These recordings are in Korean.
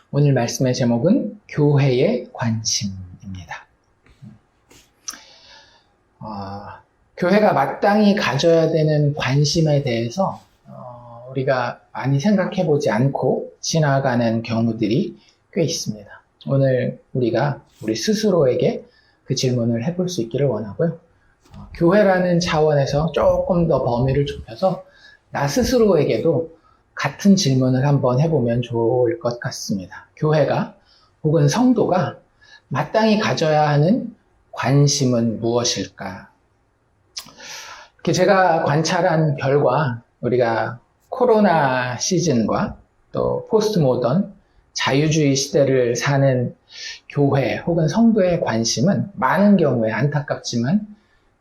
오늘 말씀의 제목은 교회의 관심입니다. 교회가 마땅히 가져야 되는 관심에 대해서 우리가 많이 생각해 보지 않고 지나가는 경우들이 꽤 있습니다. 오늘 우리가 우리 스스로에게 그 질문을 해볼 수 있기를 원하고요. 교회라는 차원에서 조금 더 범위를 좁혀서 나 스스로에게도 같은 질문을 한번 해보면 좋을 것 같습니다. 교회가 혹은 성도가 마땅히 가져야 하는 관심은 무엇일까? 이렇게 제가 관찰한 결과 우리가 코로나 시즌과 또 포스트 모던 자유주의 시대를 사는 교회 혹은 성도의 관심은 많은 경우에 안타깝지만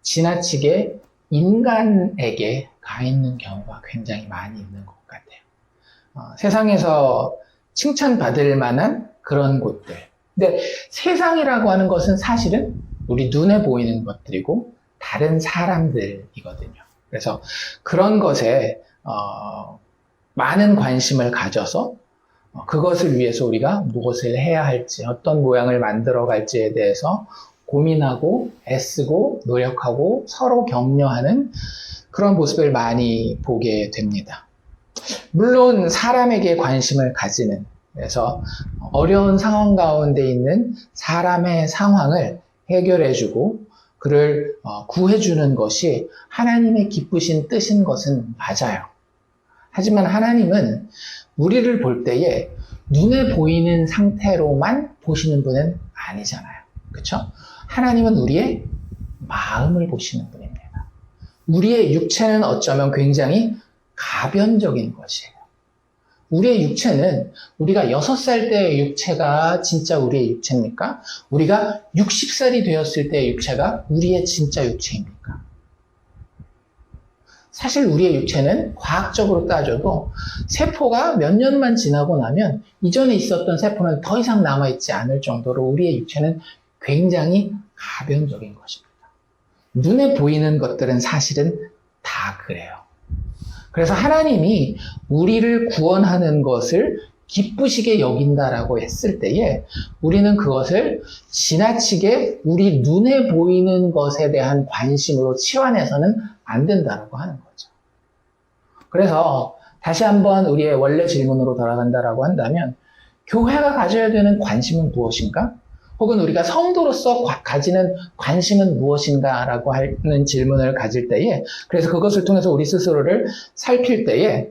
지나치게 인간에게 가 있는 경우가 굉장히 많이 있는 것 같아요. 세상에서 칭찬받을 만한 그런 곳들. 근데 세상이라고 하는 것은 사실은 우리 눈에 보이는 것들이고 다른 사람들이거든요. 그래서 그런 것에 많은 관심을 가져서 그것을 위해서 우리가 무엇을 해야 할지, 어떤 모양을 만들어 갈지에 대해서 고민하고 애쓰고 노력하고 서로 격려하는 그런 모습을 많이 보게 됩니다. 물론 사람에게 관심을 가지는, 그래서 어려운 상황 가운데 있는 사람의 상황을 해결해주고 그를 구해주는 것이 하나님의 기쁘신 뜻인 것은 맞아요. 하지만 하나님은 우리를 볼 때에 눈에 보이는 상태로만 보시는 분은 아니잖아요. 그렇죠? 하나님은 우리의 마음을 보시는 분입니다. 우리의 육체는 어쩌면 굉장히 가변적인 것이에요. 우리의 육체는 우리가 6살 때의 육체가 진짜 우리의 육체입니까? 우리가 60살이 되었을 때의 육체가 우리의 진짜 육체입니까? 사실 우리의 육체는 과학적으로 따져도 세포가 몇 년만 지나고 나면 이전에 있었던 세포는 더 이상 남아있지 않을 정도로 우리의 육체는 굉장히 가변적인 것입니다. 눈에 보이는 것들은 사실은 다 그래요. 그래서 하나님이 우리를 구원하는 것을 기쁘시게 여긴다라고 했을 때에 우리는 그것을 지나치게 우리 눈에 보이는 것에 대한 관심으로 치환해서는 안 된다라고 하는 거죠. 그래서 다시 한번 우리의 원래 질문으로 돌아간다라고 한다면 교회가 가져야 되는 관심은 무엇인가? 혹은 우리가 성도로서 가지는 관심은 무엇인가라고 하는 질문을 가질 때에, 그래서 그것을 통해서 우리 스스로를 살필 때에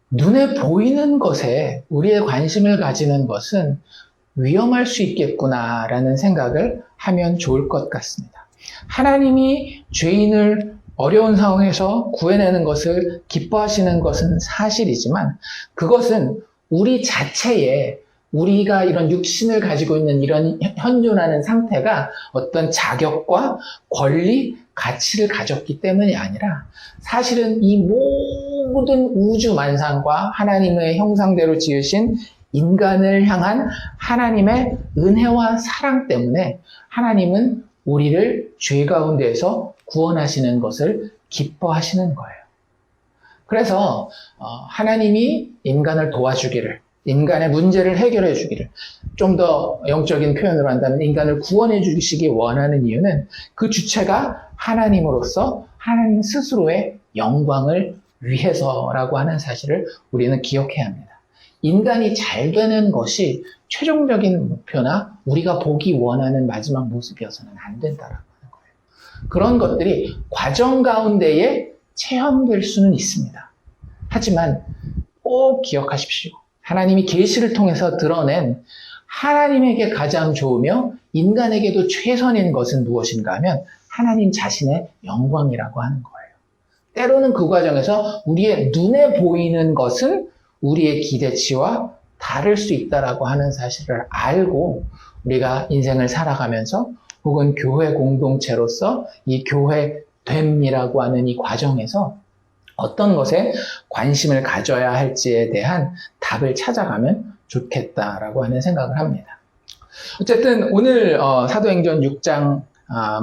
눈에 보이는 것에 우리의 관심을 가지는 것은 위험할 수 있겠구나라는 생각을 하면 좋을 것 같습니다. 하나님이 죄인을 어려운 상황에서 구해내는 것을 기뻐하시는 것은 사실이지만 그것은 우리 자체에 우리가 이런 육신을 가지고 있는 이런 현존하는 상태가 어떤 자격과 권리, 가치를 가졌기 때문이 아니라 사실은 이 모든 우주 만상과 하나님의 형상대로 지으신 인간을 향한 하나님의 은혜와 사랑 때문에 하나님은 우리를 죄 가운데에서 구원하시는 것을 기뻐하시는 거예요. 그래서 하나님이 인간을 도와주기를, 인간의 문제를 해결해 주기를, 좀 더 영적인 표현으로 한다면 인간을 구원해 주시기 원하는 이유는 그 주체가 하나님으로서 하나님 스스로의 영광을 위해서라고 하는 사실을 우리는 기억해야 합니다. 인간이 잘 되는 것이 최종적인 목표나 우리가 보기 원하는 마지막 모습이어서는 안 된다라고 하는 거예요. 그런 것들이 과정 가운데에 체험될 수는 있습니다. 하지만 꼭 기억하십시오. 하나님이 계시를 통해서 드러낸 하나님에게 가장 좋으며 인간에게도 최선인 것은 무엇인가 하면 하나님 자신의 영광이라고 하는 거예요. 때로는 그 과정에서 우리의 눈에 보이는 것은 우리의 기대치와 다를 수 있다라고 하는 사실을 알고 우리가 인생을 살아가면서 혹은 교회 공동체로서 이 교회됨이라고 하는 이 과정에서 어떤 것에 관심을 가져야 할지에 대한 답을 찾아가면 좋겠다라고 하는 생각을 합니다. 어쨌든 오늘 사도행전 6장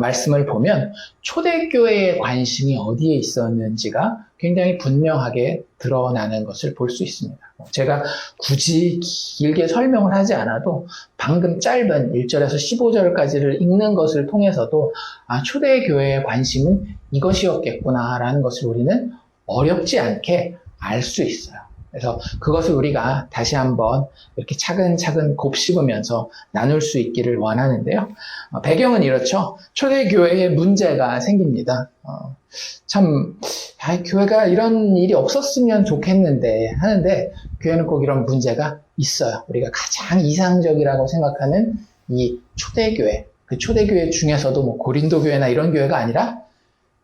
말씀을 보면 초대교회의 관심이 어디에 있었는지가 굉장히 분명하게 드러나는 것을 볼 수 있습니다. 제가 굳이 길게 설명을 하지 않아도 방금 짧은 1절에서 15절까지를 읽는 것을 통해서도 초대교회의 관심은 이것이었겠구나라는 것을 우리는 어렵지 않게 알 수 있어요. 그래서 그것을 우리가 다시 한번 이렇게 차근차근 곱씹으면서 나눌 수 있기를 원하는데요. 배경은 이렇죠. 초대교회에 문제가 생깁니다. 교회가 이런 일이 없었으면 좋겠는데 하는데 교회는 꼭 이런 문제가 있어요. 우리가 가장 이상적이라고 생각하는 이 초대교회, 그 초대교회 중에서도 뭐 고린도 교회나 이런 교회가 아니라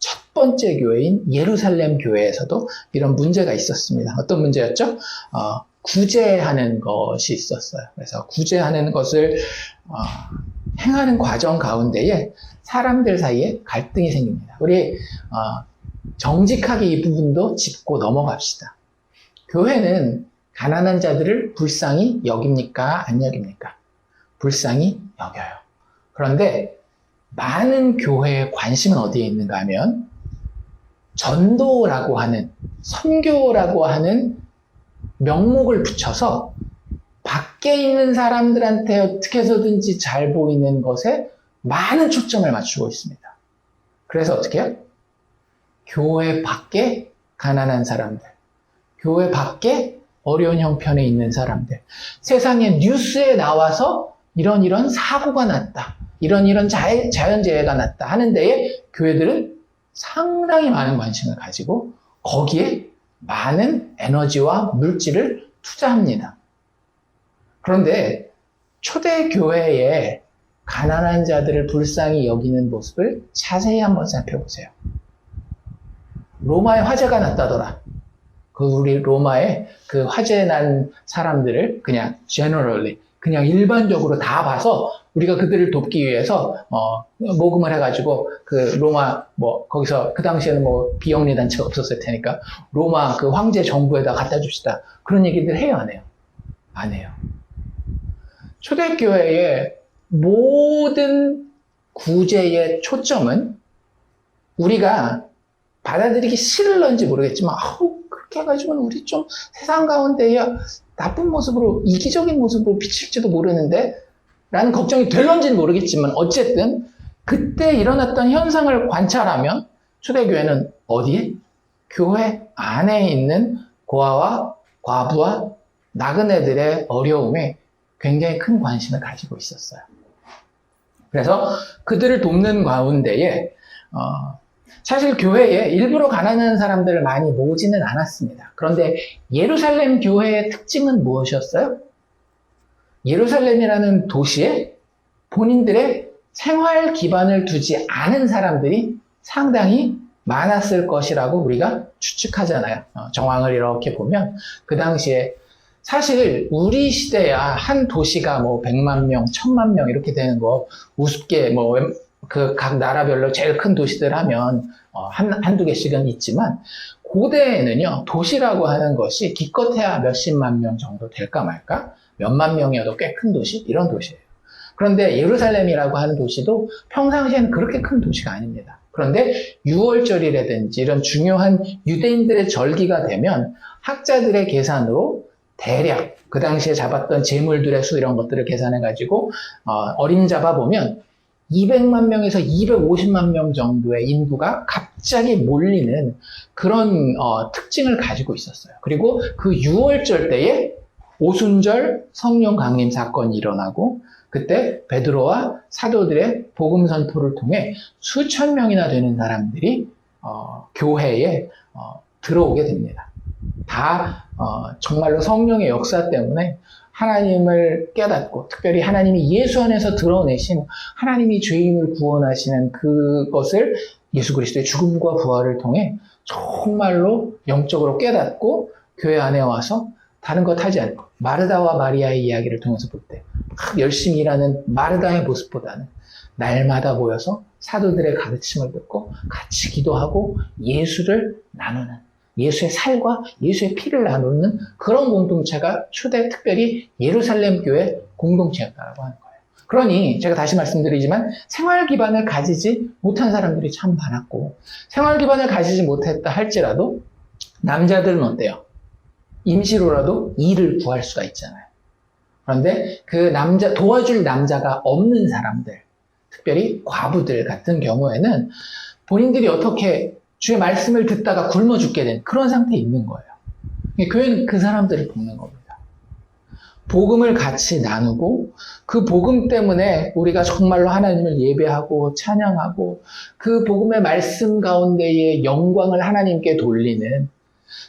첫 번째 교회인 예루살렘 교회에서도 이런 문제가 있었습니다. 어떤 문제였죠? 구제하는 것이 있었어요. 그래서 구제하는 것을 행하는 과정 가운데에 사람들 사이에 갈등이 생깁니다. 우리 정직하게 이 부분도 짚고 넘어갑시다. 교회는 가난한 자들을 불쌍히 여깁니까? 안 여깁니까? 불쌍히 여겨요. 그런데 많은 교회의 관심은 어디에 있는가 하면 전도라고 하는, 선교라고 하는 명목을 붙여서 밖에 있는 사람들한테 어떻게 해서든지 잘 보이는 것에 많은 초점을 맞추고 있습니다. 그래서 어떻게 해요? 교회 밖에 가난한 사람들, 교회 밖에 어려운 형편에 있는 사람들, 세상에 뉴스에 나와서 이런 사고가 났다, 이런 자연재해가 났다 하는 데에 교회들은 상당히 많은 관심을 가지고 거기에 많은 에너지와 물질을 투자합니다. 그런데 초대교회에 가난한 자들을 불쌍히 여기는 모습을 자세히 한번 살펴보세요. 로마에 화재가 났다더라. 우리 로마에 그 화재 난 사람들을 그냥 generally, 그냥 일반적으로 다 봐서 우리가 그들을 돕기 위해서 모금을 해가지고 그 로마 거기서 그 당시에는 비영리 단체가 없었을 테니까 로마 그 황제 정부에다 갖다 줍시다. 그런 얘기들 해요, 안 해요? 안 해요. 초대교회의 모든 구제의 초점은 우리가 받아들이기 싫을런지 모르겠지만 그렇게 해가지고는 우리 좀 세상 가운데에 나쁜 모습으로, 이기적인 모습으로 비칠지도 모르는데 라는 걱정이 될런지는 모르겠지만 어쨌든 그때 일어났던 현상을 관찰하면 초대교회는 어디에? 교회 안에 있는 고아와 과부와 나그네들의 어려움에 굉장히 큰 관심을 가지고 있었어요. 그래서 그들을 돕는 가운데에 사실 교회에 일부러 가난한 사람들을 많이 모으지는 않았습니다. 그런데 예루살렘 교회의 특징은 무엇이었어요? 예루살렘이라는 도시에 본인들의 생활 기반을 두지 않은 사람들이 상당히 많았을 것이라고 우리가 추측하잖아요. 정황을 이렇게 보면 그 당시에 사실 우리 시대야 한 도시가 100만 명, 1000만 명 이렇게 되는 거 우습게 그 각 나라별로 제일 큰 도시들 하면 한두 개씩은 있지만 고대에는요, 도시라고 하는 것이 기껏해야 몇십만 명 정도 될까 말까? 몇만 명이어도 꽤 큰 도시? 이런 도시예요. 그런데 예루살렘이라고 하는 도시도 평상시에는 그렇게 큰 도시가 아닙니다. 그런데 6월절이라든지 이런 중요한 유대인들의 절기가 되면 학자들의 계산으로 대략 그 당시에 잡았던 재물들의 수 이런 것들을 계산해가지고 어림잡아보면 200만 명에서 250만 명 정도의 인구가 갑자기 몰리는 그런 특징을 가지고 있었어요. 그리고 그 6월절 때에 오순절 성령 강림 사건이 일어나고 그때 베드로와 사도들의 복음 선포를 통해 수천 명이나 되는 사람들이 교회에 들어오게 됩니다. 다 정말로 성령의 역사 때문에 하나님을 깨닫고 특별히 하나님이 예수 안에서 드러내신 하나님이 죄인을 구원하시는 그것을 예수 그리스도의 죽음과 부활을 통해 정말로 영적으로 깨닫고 교회 안에 와서 다른 것 하지 않고 마르다와 마리아의 이야기를 통해서 볼 때 막 열심히 일하는 마르다의 모습보다는 날마다 모여서 사도들의 가르침을 듣고 같이 기도하고 예수를 나누는, 예수의 살과 예수의 피를 나누는 그런 공동체가 초대 특별히 예루살렘 교회 공동체였다고 하는 거예요. 그러니 제가 다시 말씀드리지만 생활 기반을 가지지 못한 사람들이 참 많았고, 생활 기반을 가지지 못했다 할지라도 남자들은 어때요? 임시로라도 일을 구할 수가 있잖아요. 그런데 그 도와줄 남자가 없는 사람들, 특별히 과부들 같은 경우에는 본인들이 어떻게 주의 말씀을 듣다가 굶어 죽게 된 그런 상태에 있는 거예요. 교회는 그 사람들을 돕는 겁니다. 복음을 같이 나누고 그 복음 때문에 우리가 정말로 하나님을 예배하고 찬양하고 그 복음의 말씀 가운데에 영광을 하나님께 돌리는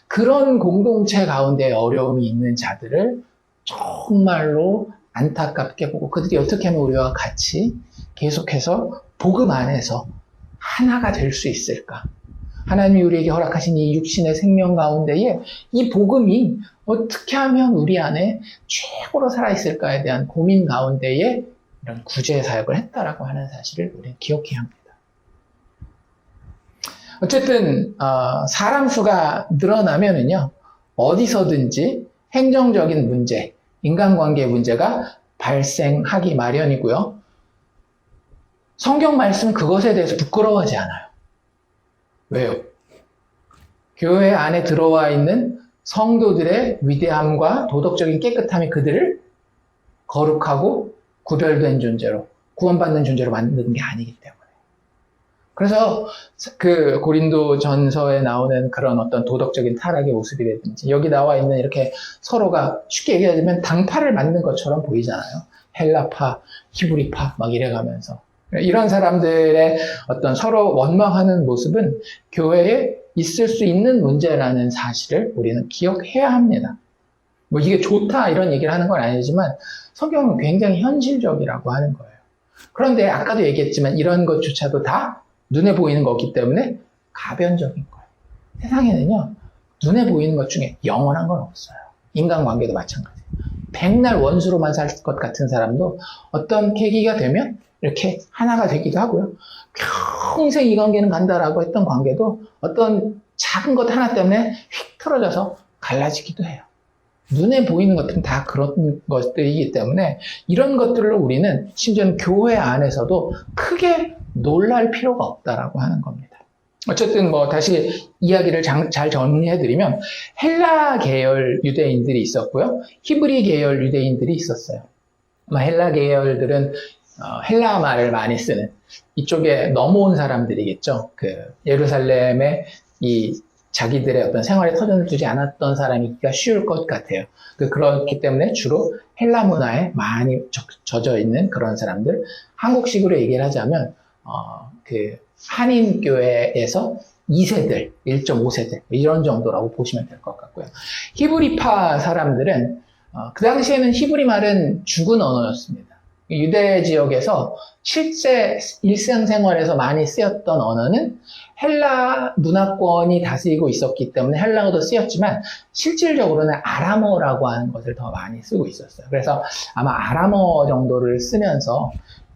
그런 공동체 가운데 어려움이 있는 자들을 정말로 안타깝게 보고 그들이 어떻게 하면 우리와 같이 계속해서 복음 안에서 하나가 될 수 있을까? 하나님이 우리에게 허락하신 이 육신의 생명 가운데에 이 복음이 어떻게 하면 우리 안에 최고로 살아있을까에 대한 고민 가운데에 이런 구제 사역을 했다라고 하는 사실을 우리는 기억해야 합니다. 어쨌든 사람 수가 늘어나면은요, 어디서든지 행정적인 문제, 인간관계 문제가 발생하기 마련이고요. 성경 말씀은 그것에 대해서 부끄러워하지 않아요. 왜요? 교회 안에 들어와 있는 성도들의 위대함과 도덕적인 깨끗함이 그들을 거룩하고 구별된 존재로, 구원받는 존재로 만드는 게 아니기 때문에. 그래서 그 고린도 전서에 나오는 그런 어떤 도덕적인 타락의 모습이라든지, 여기 나와 있는 이렇게 서로가 쉽게 얘기하자면 당파를 만든 것처럼 보이잖아요. 헬라파, 히브리파 막 이래가면서. 이런 사람들의 어떤 서로 원망하는 모습은 교회에 있을 수 있는 문제라는 사실을 우리는 기억해야 합니다. 뭐 이게 좋다 이런 얘기를 하는 건 아니지만 성경은 굉장히 현실적이라고 하는 거예요. 그런데 아까도 얘기했지만 이런 것조차도 다 눈에 보이는 거기 때문에 가변적인 거예요. 세상에는요, 눈에 보이는 것 중에 영원한 건 없어요. 인간관계도 마찬가지예요. 백날 원수로만 살 것 같은 사람도 어떤 계기가 되면 이렇게 하나가 되기도 하고요. 평생 이 관계는 간다라고 했던 관계도 어떤 작은 것 하나 때문에 휙 틀어져서 갈라지기도 해요. 눈에 보이는 것들은 다 그런 것들이기 때문에 이런 것들로 우리는 심지어는 교회 안에서도 크게 놀랄 필요가 없다라고 하는 겁니다. 어쨌든 뭐 다시 이야기를 잘 정리해드리면 헬라 계열 유대인들이 있었고요. 히브리 계열 유대인들이 있었어요. 헬라 계열들은 헬라 말을 많이 쓰는 이쪽에 넘어온 사람들이겠죠. 그 예루살렘에 이 자기들의 어떤 생활에 터전을 두지 않았던 사람이기가 쉬울 것 같아요. 그렇기 때문에 주로 헬라 문화에 많이 젖어 있는 그런 사람들. 한국식으로 얘기를 하자면 그 한인교회에서 2세들, 1.5세들 이런 정도라고 보시면 될 것 같고요. 히브리파 사람들은 그 당시에는 히브리 말은 죽은 언어였습니다. 유대 지역에서 실제 일상생활에서 많이 쓰였던 언어는 헬라 문화권이 다스리고 있었기 때문에 헬라어도 쓰였지만 실질적으로는 아람어라고 하는 것을 더 많이 쓰고 있었어요. 그래서 아마 아람어 정도를 쓰면서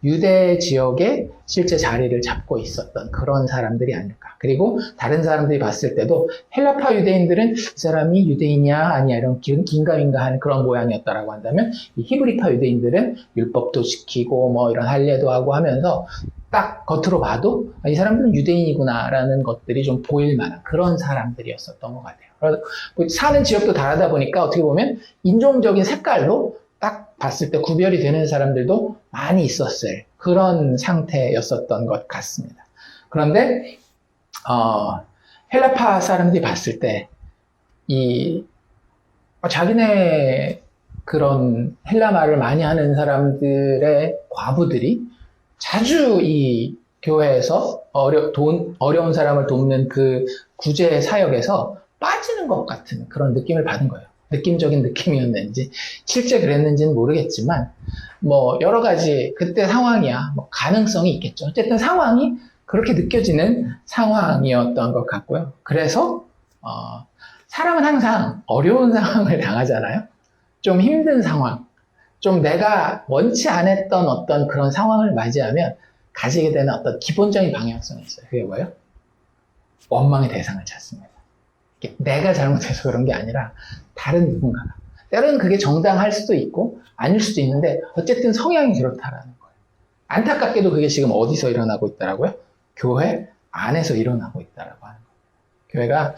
유대 지역에 실제 자리를 잡고 있었던 그런 사람들이 아닐까. 그리고 다른 사람들이 봤을 때도 헬라파 유대인들은 이 사람이 유대인이야 아니야 이런 긴가민가 하는 그런 모양이었다라고 한다면 이 히브리파 유대인들은 율법도 지키고 뭐 이런 할례도 하고 하면서 딱 겉으로 봐도 이 사람들은 유대인이구나라는 것들이 좀 보일 만한 그런 사람들이었었던 것 같아요. 그래서 사는 지역도 다르다 보니까 어떻게 보면 인종적인 색깔로 딱 봤을 때 구별이 되는 사람들도 많이 있었을 그런 상태였었던 것 같습니다. 그런데 헬라파 사람들이 봤을 때 자기네 그런 헬라 말을 많이 하는 사람들의 과부들이 자주 이 교회에서 어려운 사람을 돕는 그 구제 사역에서 빠지는 것 같은 그런 느낌을 받은 거예요. 느낌적인 느낌이었는지 실제 그랬는지는 모르겠지만 뭐 여러 가지 그때 상황이야 뭐 가능성이 있겠죠. 어쨌든 상황이 그렇게 느껴지는 상황이었던 것 같고요. 그래서 사람은 항상 어려운 상황을 당하잖아요. 좀 힘든 상황, 좀 내가 원치 않았던 어떤 그런 상황을 맞이하면 가지게 되는 어떤 기본적인 방향성이 있어요. 그게 뭐예요? 원망의 대상을 찾습니다. 내가 잘못해서 그런 게 아니라 다른 누군가가. 때로는 그게 정당할 수도 있고 아닐 수도 있는데 어쨌든 성향이 그렇다라는 거예요. 안타깝게도 그게 지금 어디서 일어나고 있다라고요? 교회 안에서 일어나고 있다라고 하는 거예요. 교회가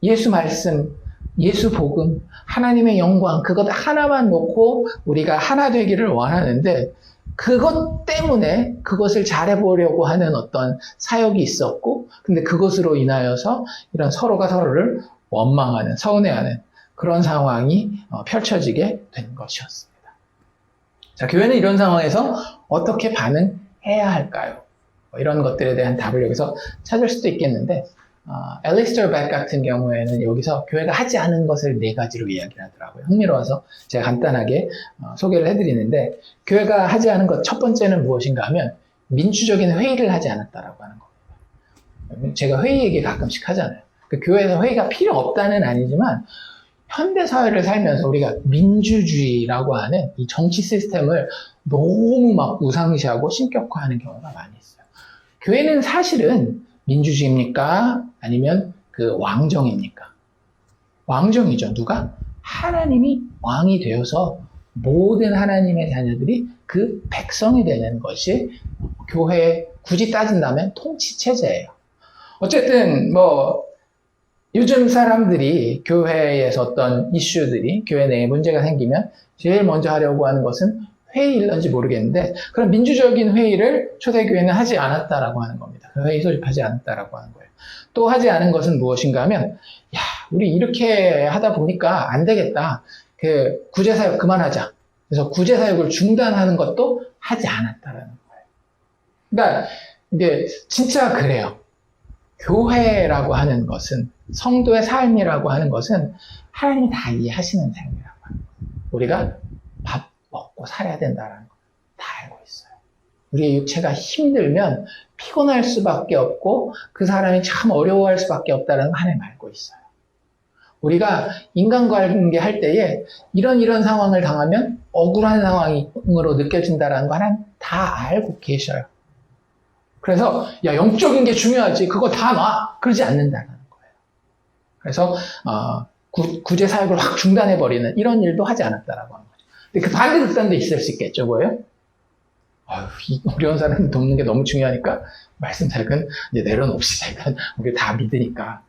예수 말씀, 예수 복음, 하나님의 영광 그것 하나만 놓고 우리가 하나 되기를 원하는데 그것 때문에 그것을 잘해보려고 하는 어떤 사역이 있었고 근데 그것으로 인하여서 이런 서로가 서로를 원망하는, 서운해하는 그런 상황이 펼쳐지게 된 것이었습니다. 자, 교회는 이런 상황에서 어떻게 반응해야 할까요? 이런 것들에 대한 답을 여기서 찾을 수도 있겠는데 앨리스터 백 같은 경우에는 여기서 교회가 하지 않은 것을 4가지로 이야기를 하더라고요. 흥미로워서 제가 간단하게 소개를 해드리는데 교회가 하지 않은 것 첫 번째는 무엇인가 하면 민주적인 회의를 하지 않았다라고 하는 겁니다. 제가 회의 얘기 가끔씩 하잖아요. 그 교회에서 회의가 필요 없다는 아니지만 현대사회를 살면서 우리가 민주주의라고 하는 이 정치 시스템을 너무 막 우상시하고 신격화하는 경우가 많이 있어요. 교회는 사실은 민주주의입니까? 아니면 그 왕정입니까? 왕정이죠. 누가? 하나님이 왕이 되어서 모든 하나님의 자녀들이 그 백성이 되는 것이 교회의 굳이 따진다면 통치체제예요. 어쨌든 요즘 사람들이 교회에서 어떤 이슈들이 교회 내에 문제가 생기면 제일 먼저 하려고 하는 것은 회의일런지 모르겠는데 그런 민주적인 회의를 초대교회는 하지 않았다라고 하는 겁니다. 회의 소집하지 않았다라고 하는 거예요. 또 하지 않은 것은 무엇인가 하면 우리 이렇게 하다 보니까 안 되겠다. 그 구제사역 그만하자. 그래서 구제사역을 중단하는 것도 하지 않았다라는 거예요. 그러니까 이게 진짜 그래요. 교회라고 하는 것은 성도의 삶이라고 하는 것은 하나님이 다 이해하시는 삶이라고 하는 거예요. 우리가 밥 먹고 살아야 된다는 거 다 알고 있어요. 우리의 육체가 힘들면 피곤할 수밖에 없고 그 사람이 참 어려워할 수밖에 없다는 거 하나님 알고 있어요. 우리가 인간관계 할 때에 이런 상황을 당하면 억울한 상황으로 느껴진다는 거 하나님 다 알고 계셔요. 그래서 영적인 게 중요하지 그거 다 놔 그러지 않는다는 거예요. 그래서 구제 사역을 확 중단해버리는 이런 일도 하지 않았다라고 하는 거죠. 근데 그 반대 극단도 있을 수 있겠죠. 뭐예요? 이 어려운 사람 돕는 게 너무 중요하니까 말씀 사역은 이제 내려놓읍시다. 일단 우리 다 믿으니까.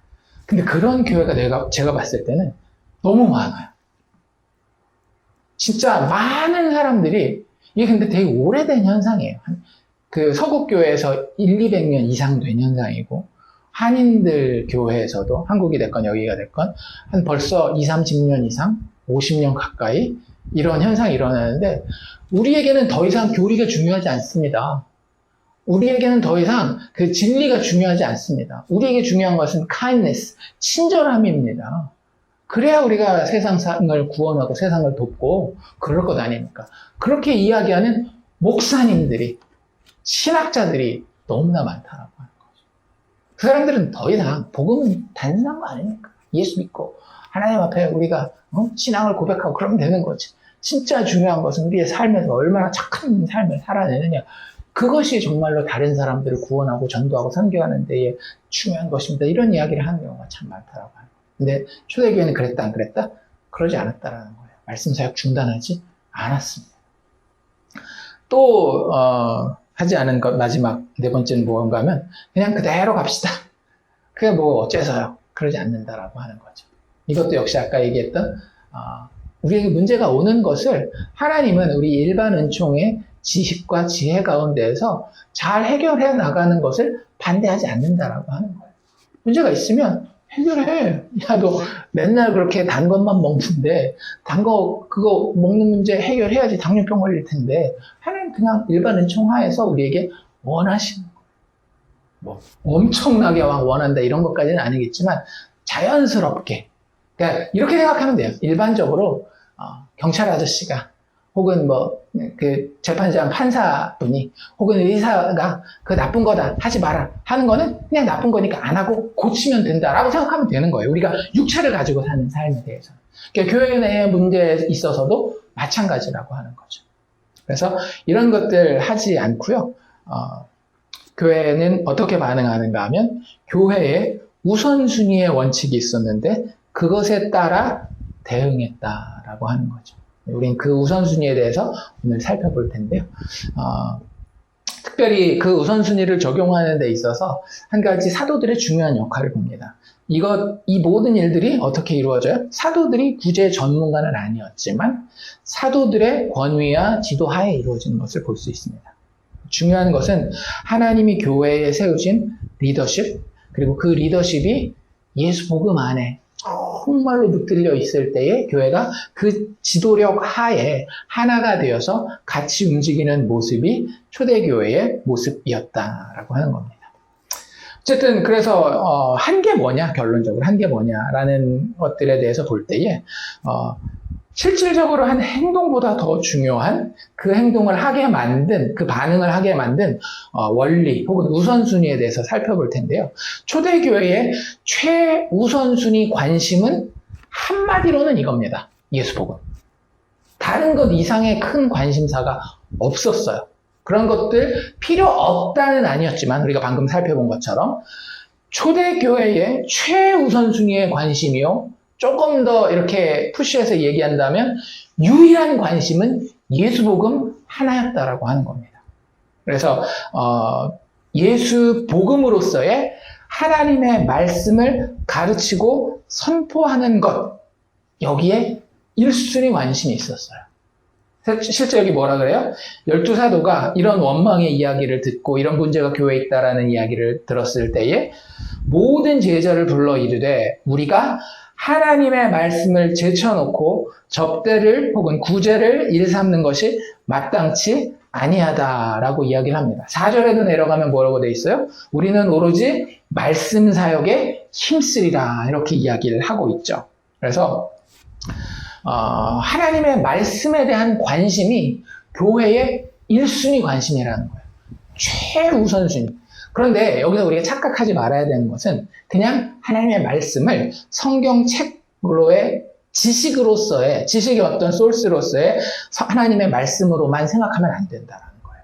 근데 그런 교회가 제가 봤을 때는 너무 많아요. 진짜 많은 사람들이 이게 근데 되게 오래된 현상이에요. 그 서구교회에서 200년 이상 된 현상이고 한인들 교회에서도 한국이 됐건 여기가 됐건 한 벌써 30년 이상 50년 가까이 이런 현상이 일어나는데 우리에게는 더 이상 교리가 중요하지 않습니다. 우리에게는 더 이상 그 진리가 중요하지 않습니다. 우리에게 중요한 것은 kindness, 친절함입니다. 그래야 우리가 세상을 구원하고 세상을 돕고 그럴 것 아닙니까? 그렇게 이야기하는 목사님들이 신학자들이 너무나 많다라고 하는 거죠. 그 사람들은 더 이상 복음은 단순한 거 아닙니까? 예수 믿고 하나님 앞에 우리가 신앙을 고백하고 그러면 되는 거지. 진짜 중요한 것은 우리의 삶에서 얼마나 착한 삶을 살아내느냐. 그것이 정말로 다른 사람들을 구원하고 전도하고 선교하는 데에 중요한 것입니다. 이런 이야기를 하는 경우가 참 많다라고 하는 거예요. 근데 초대교회는 그랬다 안 그랬다? 그러지 않았다라는 거예요. 말씀 사역 중단하지 않았습니다. 또 하지 않은 것 마지막 4번째는 뭔가 하면 그냥 그대로 갑시다. 그게 뭐 어째서요? 그러지 않는다라고 하는 거죠. 이것도 역시 아까 얘기했던 우리에게 문제가 오는 것을 하나님은 우리 일반 은총의 지식과 지혜 가운데에서 잘 해결해 나가는 것을 반대하지 않는다라고 하는 거예요. 문제가 있으면 해결해. 야, 너 맨날 그렇게 단 것만 먹는데 단 거 그거 먹는 문제 해결해야지 당뇨병 걸릴 텐데 하나님 그냥 일반 은총 하에서 우리에게 원하시는 거예요. 뭐 엄청나게 원한다 이런 것까지는 아니겠지만 자연스럽게 그러니까 이렇게 생각하면 돼요. 일반적으로 경찰 아저씨가 혹은 그 재판장 판사분이 혹은 의사가 그 나쁜 거다 하지 마라 하는 거는 그냥 나쁜 거니까 안 하고 고치면 된다라고 생각하면 되는 거예요. 우리가 육체를 가지고 사는 삶에 대해서. 그러니까 교회 내의 문제에 있어서도 마찬가지라고 하는 거죠. 그래서 이런 것들 하지 않고요. 교회는 어떻게 반응하는가 하면 교회에 우선순위의 원칙이 있었는데 그것에 따라 대응했다. 있었다라고 하는 거죠. 우린 그 우선순위에 대해서 오늘 살펴볼 텐데요. 특별히 그 우선순위를 적용하는 데 있어서 한 가지 사도들의 중요한 역할을 봅니다. 이 모든 일들이 어떻게 이루어져요? 사도들이 구제 전문가는 아니었지만 사도들의 권위와 지도 하에 이루어지는 것을 볼 수 있습니다. 중요한 것은 하나님이 교회에 세우신 리더십, 그리고 그 리더십이 예수 복음 안에 정말로 붙들려 있을 때에 교회가 그 지도력 하에 하나가 되어서 같이 움직이는 모습이 초대교회의 모습이었다라고 하는 겁니다. 어쨌든 그래서 한 게 뭐냐, 결론적으로 한 게 뭐냐라는 것들에 대해서 볼 때에 실질적으로 한 행동보다 더 중요한 그 행동을 하게 만든, 그 반응을 하게 만든 원리 혹은 우선순위에 대해서 살펴볼 텐데요. 초대교회의 최우선순위 관심은 한마디로는 이겁니다. 예수복음. 다른 것 이상의 큰 관심사가 없었어요. 그런 것들 필요 없다는 아니었지만 우리가 방금 살펴본 것처럼 초대교회의 최우선순위의 관심이요. 조금 더 이렇게 푸시해서 얘기한다면 유일한 관심은 예수복음 하나였다라고 하는 겁니다. 그래서 예수복음으로서의 하나님의 말씀을 가르치고 선포하는 것, 여기에 1순위 관심이 있었어요. 실제 여기 뭐라 그래요? 12사도가 이런 원망의 이야기를 듣고 이런 문제가 교회에 있다라는 이야기를 들었을 때에 모든 제자를 불러 이르되 우리가 하나님의 말씀을 제쳐놓고 접대를 혹은 구제를 일삼는 것이 마땅치 아니하다라고 이야기를 합니다. 4절에도 내려가면 뭐라고 돼 있어요? 우리는 오로지 말씀 사역에 힘쓰리라 이렇게 이야기를 하고 있죠. 그래서 하나님의 말씀에 대한 관심이 교회의 1순위 관심이라는 거예요. 최우선순위. 그런데 여기서 우리가 착각하지 말아야 되는 것은 그냥 하나님의 말씀을 성경책으로의 지식의 어떤 소스로서의 하나님의 말씀으로만 생각하면 안 된다는 거예요.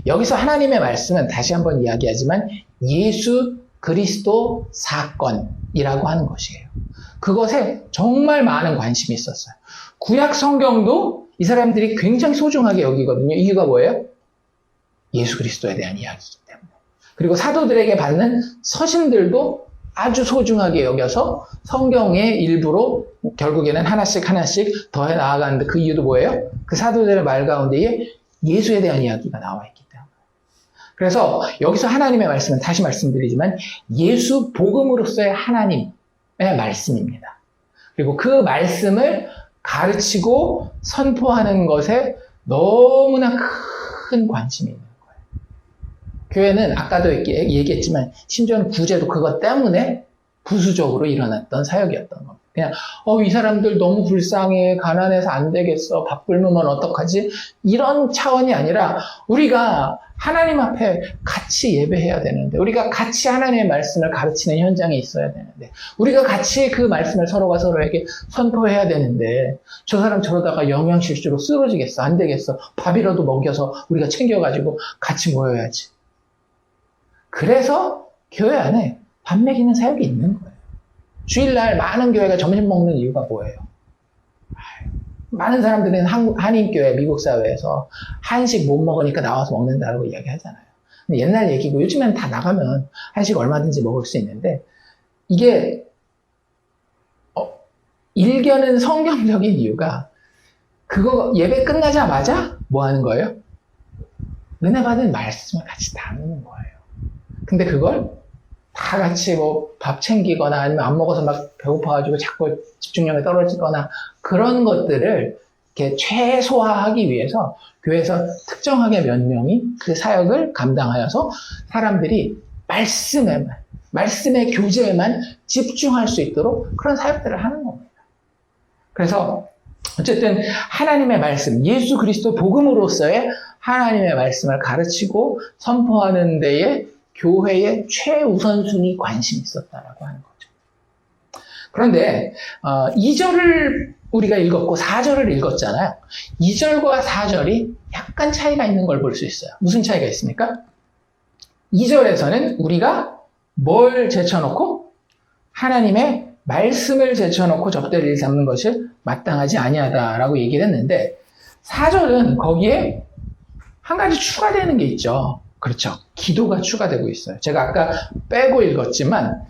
여기서 하나님의 말씀은 다시 한번 이야기하지만 예수 그리스도 사건이라고 하는 것이에요. 그것에 정말 많은 관심이 있었어요. 구약 성경도 이 사람들이 굉장히 소중하게 여기거든요. 이유가 뭐예요? 예수 그리스도에 대한 이야기이기 때문에. 그리고 사도들에게 받는 서신들도 아주 소중하게 여겨서 성경의 일부로 결국에는 하나씩 더해 나아가는데 그 이유도 뭐예요? 그 사도들의 말 가운데에 예수에 대한 이야기가 나와 있기 때문에. 그래서 여기서 하나님의 말씀은 다시 말씀드리지만 예수 복음으로서의 하나님의 말씀입니다. 그리고 그 말씀을 가르치고 선포하는 것에 너무나 큰 관심이 있는 거예요. 교회는 아까도 얘기했지만 심지어는 구제도 그것 때문에 부수적으로 일어났던 사역이었던 겁니다. 그냥 이 사람들 너무 불쌍해, 가난해서 안 되겠어, 밥 굶으면 어떡하지? 이런 차원이 아니라 우리가 하나님 앞에 같이 예배해야 되는데, 우리가 같이 하나님의 말씀을 가르치는 현장에 있어야 되는데, 우리가 같이 그 말씀을 서로가 서로에게 선포해야 되는데, 저 사람 저러다가 영양실조로 쓰러지겠어, 안 되겠어, 밥이라도 먹여서 우리가 챙겨가지고 같이 모여야지. 그래서 교회 안에 밥 먹이는 사역이 있는 거예요. 주일날 많은 교회가 점심 먹는 이유가 뭐예요? 많은 사람들은 한인교회, 미국 사회에서 한식 못 먹으니까 나와서 먹는다고 이야기하잖아요. 근데 옛날 얘기고 요즘엔 다 나가면 한식 얼마든지 먹을 수 있는데 이게 일견은 성경적인 이유가 그거 예배 끝나자마자 뭐 하는 거예요? 은혜 받은 말씀을 같이 나누는 거예요. 근데 그걸 다 같이 밥 챙기거나 아니면 안 먹어서 막 배고파가지고 자꾸 집중력이 떨어지거나 그런 것들을 이렇게 최소화하기 위해서 교회에서 특정하게 몇 명이 그 사역을 감당하여서 사람들이 말씀의 교제에만 집중할 수 있도록 그런 사역들을 하는 겁니다. 그래서 어쨌든 하나님의 말씀, 예수 그리스도 복음으로서의 하나님의 말씀을 가르치고 선포하는 데에 교회의 최우선순위 관심이 있었다라고 하는 거죠. 그런데 2절을 우리가 읽었고 4절을 읽었잖아요. 2절과 4절이 약간 차이가 있는 걸 볼 수 있어요. 무슨 차이가 있습니까? 2절에서는 우리가 뭘 제쳐놓고? 하나님의 말씀을 제쳐놓고 접대를 일삼는 것이 마땅하지 아니하다라고 얘기를 했는데 4절은 거기에 한 가지 추가되는 게 있죠. 그렇죠. 기도가 추가되고 있어요. 제가 아까 빼고 읽었지만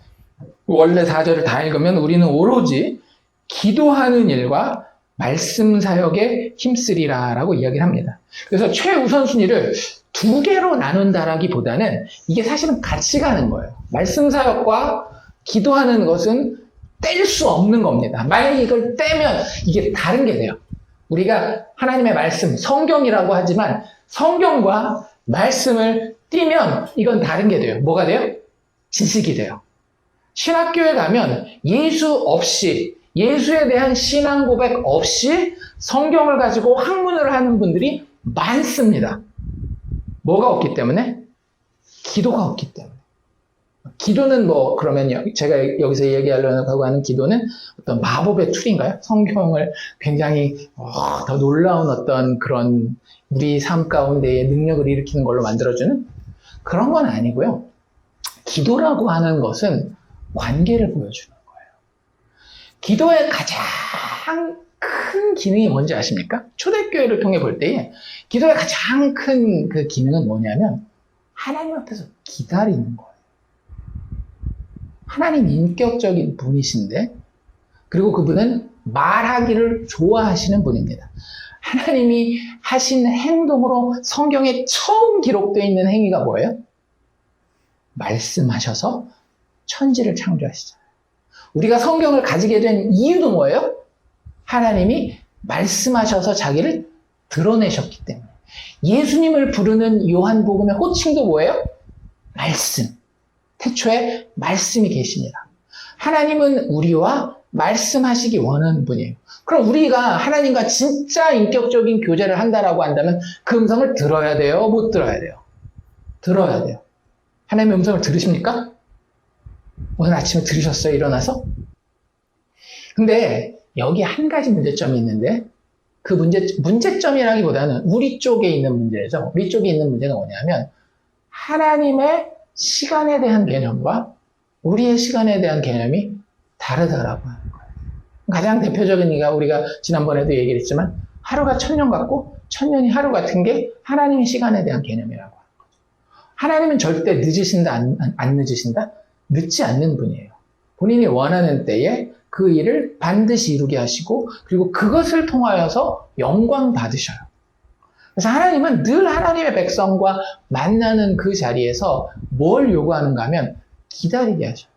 원래 4절을 다 읽으면 우리는 오로지 기도하는 일과 말씀 사역에 힘쓰리라 라고 이야기를 합니다. 그래서 최우선순위를 두 개로 나눈다라기보다는 이게 사실은 같이 가는 거예요. 말씀 사역과 기도하는 것은 뗄 수 없는 겁니다. 만약에 이걸 떼면 이게 다른 게 돼요. 우리가 하나님의 말씀, 성경이라고 하지만 성경과 말씀을 띄면 이건 다른 게 돼요. 뭐가 돼요? 지식이 돼요. 신학교에 가면 예수 없이, 예수에 대한 신앙 고백 없이 성경을 가지고 학문을 하는 분들이 많습니다. 뭐가 없기 때문에? 기도가 없기 때문에. 기도는 뭐 그러면 제가 여기서 얘기하려고 하는 기도는 어떤 마법의 툴인가요? 성경을 굉장히 더 놀라운 어떤 그런 우리 삶 가운데의 능력을 일으키는 걸로 만들어주는 그런 건 아니고요. 기도라고 하는 것은 관계를 보여주는 거예요. 기도의 가장 큰 기능이 뭔지 아십니까? 초대교회를 통해 볼 때에 기도의 가장 큰 그 기능은 뭐냐면 하나님 앞에서 기다리는 거예요. 하나님 인격적인 분이신데 그리고 그분은 말하기를 좋아하시는 분입니다. 하나님이 하신 행동으로 성경에 처음 기록되어 있는 행위가 뭐예요? 말씀하셔서 천지를 창조하시잖아요. 우리가 성경을 가지게 된 이유도 뭐예요? 하나님이 말씀하셔서 자기를 드러내셨기 때문에. 예수님을 부르는 요한복음의 호칭도 뭐예요? 말씀. 태초에 말씀이 계십니다. 하나님은 우리와 말씀하시기 원하는 분이에요. 그럼 우리가 하나님과 진짜 인격적인 교제를 한다라고 한다면 그 음성을 들어야 돼요? 못 들어야 돼요? 들어야 돼요. 하나님의 음성을 들으십니까? 오늘 아침에 들으셨어요? 일어나서? 근데 여기 한 가지 문제점이 있는데 그 문제점이라기보다는 우리 쪽에 있는 문제죠. 우리 쪽에 있는 문제가 뭐냐면 하나님의 시간에 대한 개념과 우리의 시간에 대한 개념이 다르다라고 하는 거예요. 가장 대표적인 얘기가 우리가 지난번에도 얘기를 했지만 하루가 1000년 같고 1000년이 하루 같은 게 하나님의 시간에 대한 개념이라고 하는 거죠. 하나님은 절대 늦으신다, 안 늦으신다? 늦지 않는 분이에요. 본인이 원하는 때에 그 일을 반드시 이루게 하시고 그리고 그것을 통하여서 영광 받으셔요. 그래서 하나님은 늘 하나님의 백성과 만나는 그 자리에서 뭘 요구하는가 하면 기다리게 하셔요.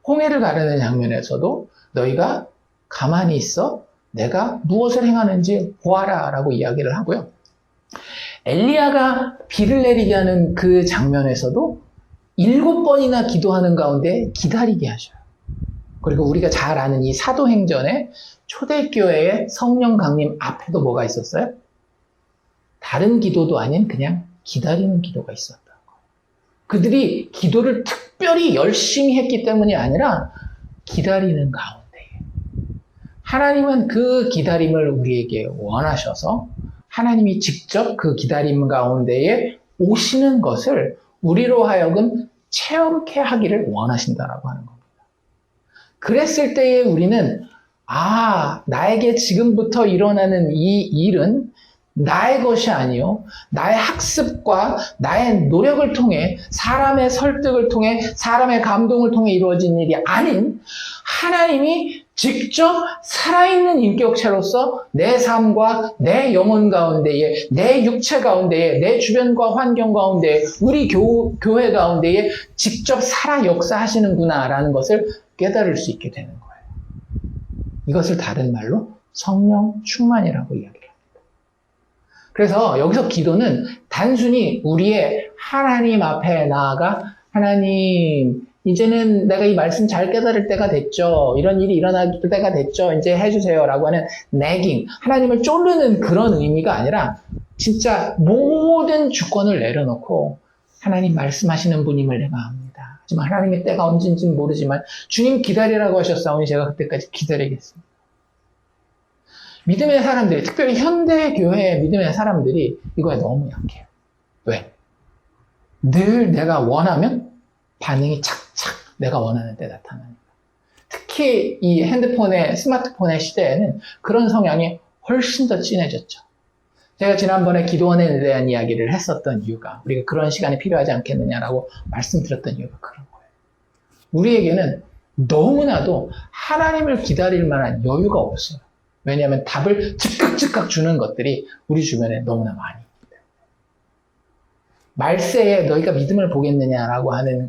홍해를 가르는 장면에서도 너희가 가만히 있어 내가 무엇을 행하는지 보아라 라고 이야기를 하고요. 엘리야가 비를 내리게 하는 그 장면에서도 7번이나 기도하는 가운데 기다리게 하셔요. 그리고 우리가 잘 아는 이 사도행전의 초대교회의 성령 강림 앞에도 뭐가 있었어요? 다른 기도도 아닌 그냥 기다리는 기도가 있었다. 그들이 기도를 특별히 열심히 했기 때문이 아니라 기다리는 가운데 하나님은 그 기다림을 우리에게 원하셔서 하나님이 직접 그 기다림 가운데에 오시는 것을 우리로 하여금 체험케 하기를 원하신다라고 하는 겁니다. 그랬을 때에 우리는 나에게 지금부터 일어나는 이 일은 나의 것이 아니요 나의 학습과 나의 노력을 통해 사람의 설득을 통해 사람의 감동을 통해 이루어진 일이 아닌 하나님이 직접 살아있는 인격체로서 내 삶과 내 영혼 가운데에 내 육체 가운데에 내 주변과 환경 가운데에 우리 교회 가운데에 직접 살아 역사하시는구나 라는 것을 깨달을 수 있게 되는 거예요. 이것을 다른 말로 성령 충만이라고 이야기합니다. 그래서 여기서 기도는 단순히 우리의 하나님 앞에 나아가 하나님 이제는 내가 이 말씀 잘 깨달을 때가 됐죠. 이런 일이 일어날 때가 됐죠. 이제 해주세요 라고 하는 nagging, 하나님을 쪼르는 그런 의미가 아니라 진짜 모든 주권을 내려놓고 하나님 말씀하시는 분임을 내가 압니다. 하지만 하나님의 때가 언젠지는 모르지만 주님 기다리라고 하셨사오니 제가 그때까지 기다리겠습니다. 믿음의 사람들이, 특별히 현대교회의 믿음의 사람들이 이거에 너무 약해요. 왜? 늘 내가 원하면 반응이 착착 내가 원하는 때 나타나니까. 특히 이 스마트폰의 시대에는 그런 성향이 훨씬 더 진해졌죠. 제가 지난번에 기도원에 대한 이야기를 했었던 이유가, 우리가 그런 시간이 필요하지 않겠느냐라고 말씀드렸던 이유가 그런 거예요. 우리에게는 너무나도 하나님을 기다릴 만한 여유가 없어요. 왜냐하면 답을 즉각 주는 것들이 우리 주변에 너무나 많이 있기 때문에. 말세에 너희가 믿음을 보겠느냐라고 하는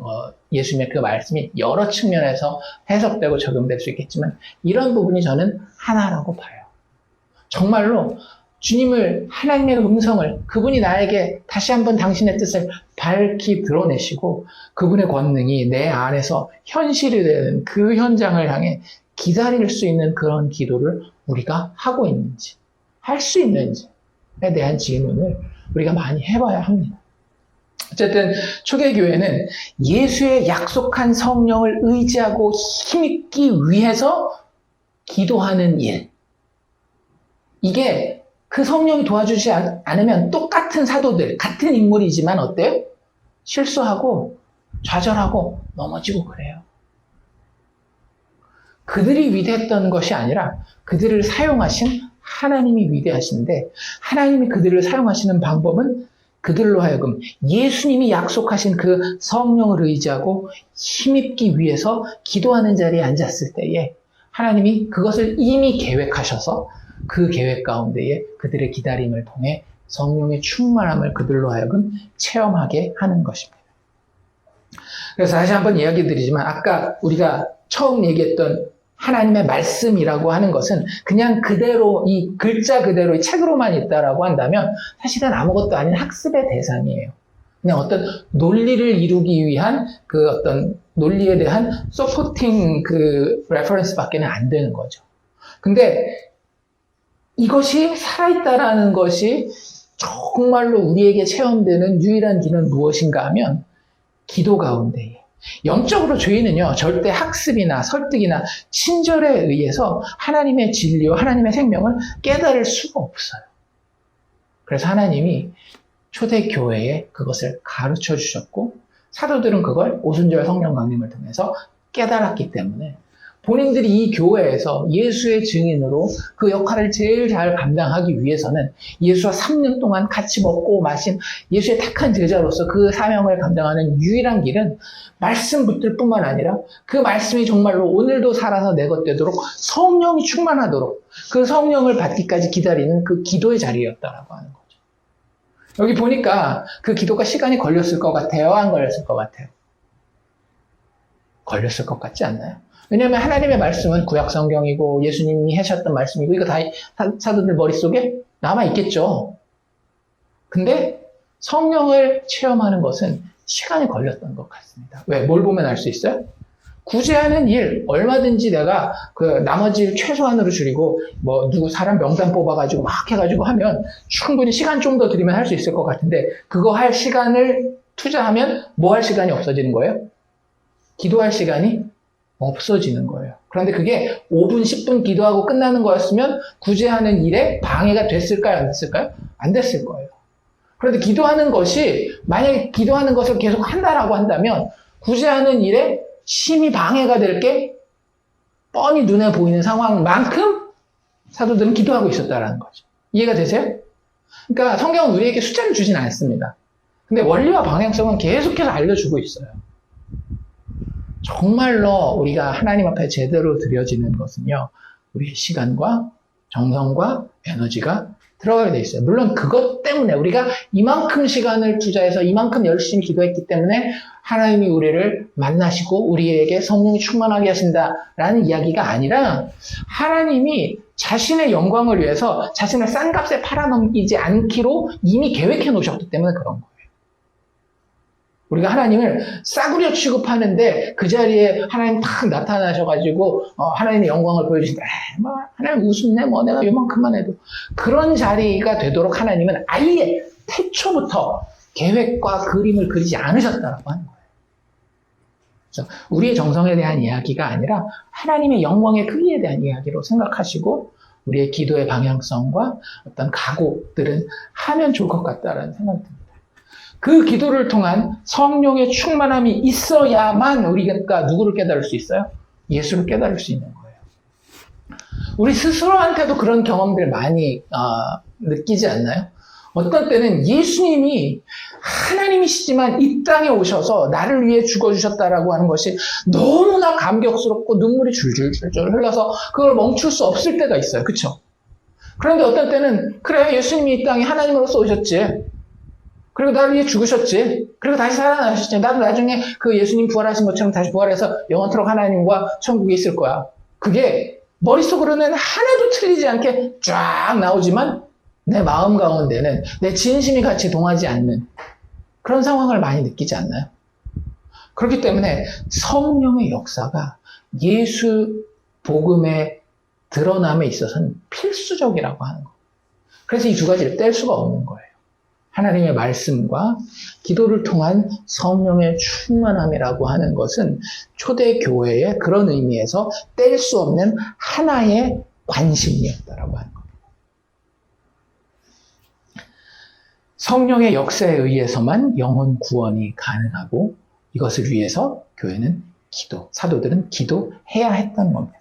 예수님의 그 말씀이 여러 측면에서 해석되고 적용될 수 있겠지만, 이런 부분이 저는 하나라고 봐요. 정말로 주님을, 하나님의 음성을, 그분이 나에게 다시 한번 당신의 뜻을 밝히 드러내시고 그분의 권능이 내 안에서 현실이 되는 그 현장을 향해 기다릴 수 있는 그런 기도를 우리가 하고 있는지, 할 수 있는지에 대한 질문을 우리가 많이 해봐야 합니다. 어쨌든 초대교회는 예수의 약속한 성령을 의지하고 힘입기 위해서 기도하는 일, 이게 그 성령이 도와주지 않으면 똑같은 사도들, 같은 인물이지만 어때요? 실수하고 좌절하고 넘어지고 그래요. 그들이 위대했던 것이 아니라 그들을 사용하신 하나님이 위대하신데, 하나님이 그들을 사용하시는 방법은 그들로 하여금 예수님이 약속하신 그 성령을 의지하고 힘입기 위해서 기도하는 자리에 앉았을 때에 하나님이 그것을 이미 계획하셔서 그 계획 가운데에 그들의 기다림을 통해 성령의 충만함을 그들로 하여금 체험하게 하는 것입니다. 그래서 다시 한번 이야기 드리지만, 아까 우리가 처음 얘기했던 하나님의 말씀이라고 하는 것은 그냥 그대로, 이 글자 그대로 이 책으로만 있다라고 한다면 사실은 아무것도 아닌 학습의 대상이에요. 그냥 어떤 논리를 이루기 위한 그 어떤 논리에 대한 서포팅 그 레퍼런스 밖에는 안 되는 거죠. 근데 이것이 살아있다라는 것이 정말로 우리에게 체험되는 유일한 길은 무엇인가 하면 기도 가운데에, 영적으로 죄인은요 절대 학습이나 설득이나 친절에 의해서 하나님의 진리와 하나님의 생명을 깨달을 수가 없어요. 그래서 하나님이 초대교회에 그것을 가르쳐 주셨고, 사도들은 그걸 오순절 성령 강림을 통해서 깨달았기 때문에 본인들이 이 교회에서 예수의 증인으로 그 역할을 제일 잘 감당하기 위해서는 예수와 3년 동안 같이 먹고 마신 예수의 택한 제자로서 그 사명을 감당하는 유일한 길은 말씀 붙들 뿐만 아니라 그 말씀이 정말로 오늘도 살아서 내 것 되도록 성령이 충만하도록 그 성령을 받기까지 기다리는 그 기도의 자리였다라고 하는 거죠. 여기 보니까 그 기도가 시간이 걸렸을 것 같아요? 안 걸렸을 것 같아요? 걸렸을 것 같지 않나요? 왜냐하면 하나님의 말씀은 구약 성경이고 예수님이 하셨던 말씀이고 이거 다 사도들 머릿속에 남아있겠죠. 근데 성령을 체험하는 것은 시간이 걸렸던 것 같습니다. 왜? 뭘 보면 알 수 있어요? 구제하는 일, 얼마든지 내가 그 나머지 일 최소한으로 줄이고 누구 사람 명단 뽑아가지고 막 해가지고 하면 충분히 시간 좀 더 들이면 할 수 있을 것 같은데, 그거 할 시간을 투자하면 뭐 할 시간이 없어지는 거예요? 기도할 시간이 없어지는 거예요. 그런데 그게 5분, 10분 기도하고 끝나는 거였으면 구제하는 일에 방해가 됐을까요? 안 됐을까요? 안 됐을 거예요. 그런데 기도하는 것이, 만약에 기도하는 것을 계속 한다라고 한다면 구제하는 일에 심히 방해가 될 게 뻔히 눈에 보이는 상황만큼 사도들은 기도하고 있었다라는 거죠. 이해가 되세요? 그러니까 성경은 우리에게 숫자를 주진 않습니다. 근데 원리와 방향성은 계속해서 알려주고 있어요. 정말로 우리가 하나님 앞에 제대로 드려지는 것은요, 우리의 시간과 정성과 에너지가 들어가게 돼 있어요. 물론 그것 때문에 우리가 이만큼 시간을 투자해서 이만큼 열심히 기도했기 때문에 하나님이 우리를 만나시고 우리에게 성령이 충만하게 하신다라는 이야기가 아니라, 하나님이 자신의 영광을 위해서 자신을 싼 값에 팔아넘기지 않기로 이미 계획해 놓으셨기 때문에 그런 거예요. 우리가 하나님을 싸구려 취급하는데 그 자리에 하나님 탁 나타나셔가지고 하나님의 영광을 보여주신다. 하나님 우습네, 내가 요만큼만 해도. 그런 자리가 되도록 하나님은 아예 태초부터 계획과 그림을 그리지 않으셨다고 하는 거예요. 그래서 우리의 정성에 대한 이야기가 아니라 하나님의 영광의 크기에 대한 이야기로 생각하시고 우리의 기도의 방향성과 어떤 각오들은 하면 좋을 것 같다라는 생각이 듭니다. 그 기도를 통한 성령의 충만함이 있어야만 우리가 누구를 깨달을 수 있어요? 예수를 깨달을 수 있는 거예요. 우리 스스로한테도 그런 경험들 많이 느끼지 않나요? 어떤 때는 예수님이 하나님이시지만 이 땅에 오셔서 나를 위해 죽어주셨다라고 하는 것이 너무나 감격스럽고 눈물이 줄줄줄줄 흘러서 그걸 멈출 수 없을 때가 있어요. 그렇죠? 그런데 어떤 때는 그래, 예수님이 이 땅에 하나님으로서 오셨지. 그리고 나를 위해 죽으셨지. 그리고 다시 살아나셨지. 나도 나중에 그 예수님 부활하신 것처럼 다시 부활해서 영원토록 하나님과 천국에 있을 거야. 그게 머릿속으로는 하나도 틀리지 않게 쫙 나오지만 내 마음 가운데는 내 진심이 같이 동하지 않는 그런 상황을 많이 느끼지 않나요? 그렇기 때문에 성령의 역사가 예수 복음의 드러남에 있어서는 필수적이라고 하는 거예요. 그래서 이 두 가지를 뗄 수가 없는 거예요. 하나님의 말씀과 기도를 통한 성령의 충만함이라고 하는 것은 초대교회의 그런 의미에서 뗄 수 없는 하나의 관심이었다라고 하는 거예요. 성령의 역사에 의해서만 영혼 구원이 가능하고 이것을 위해서 교회는 사도들은 기도해야 했던 겁니다.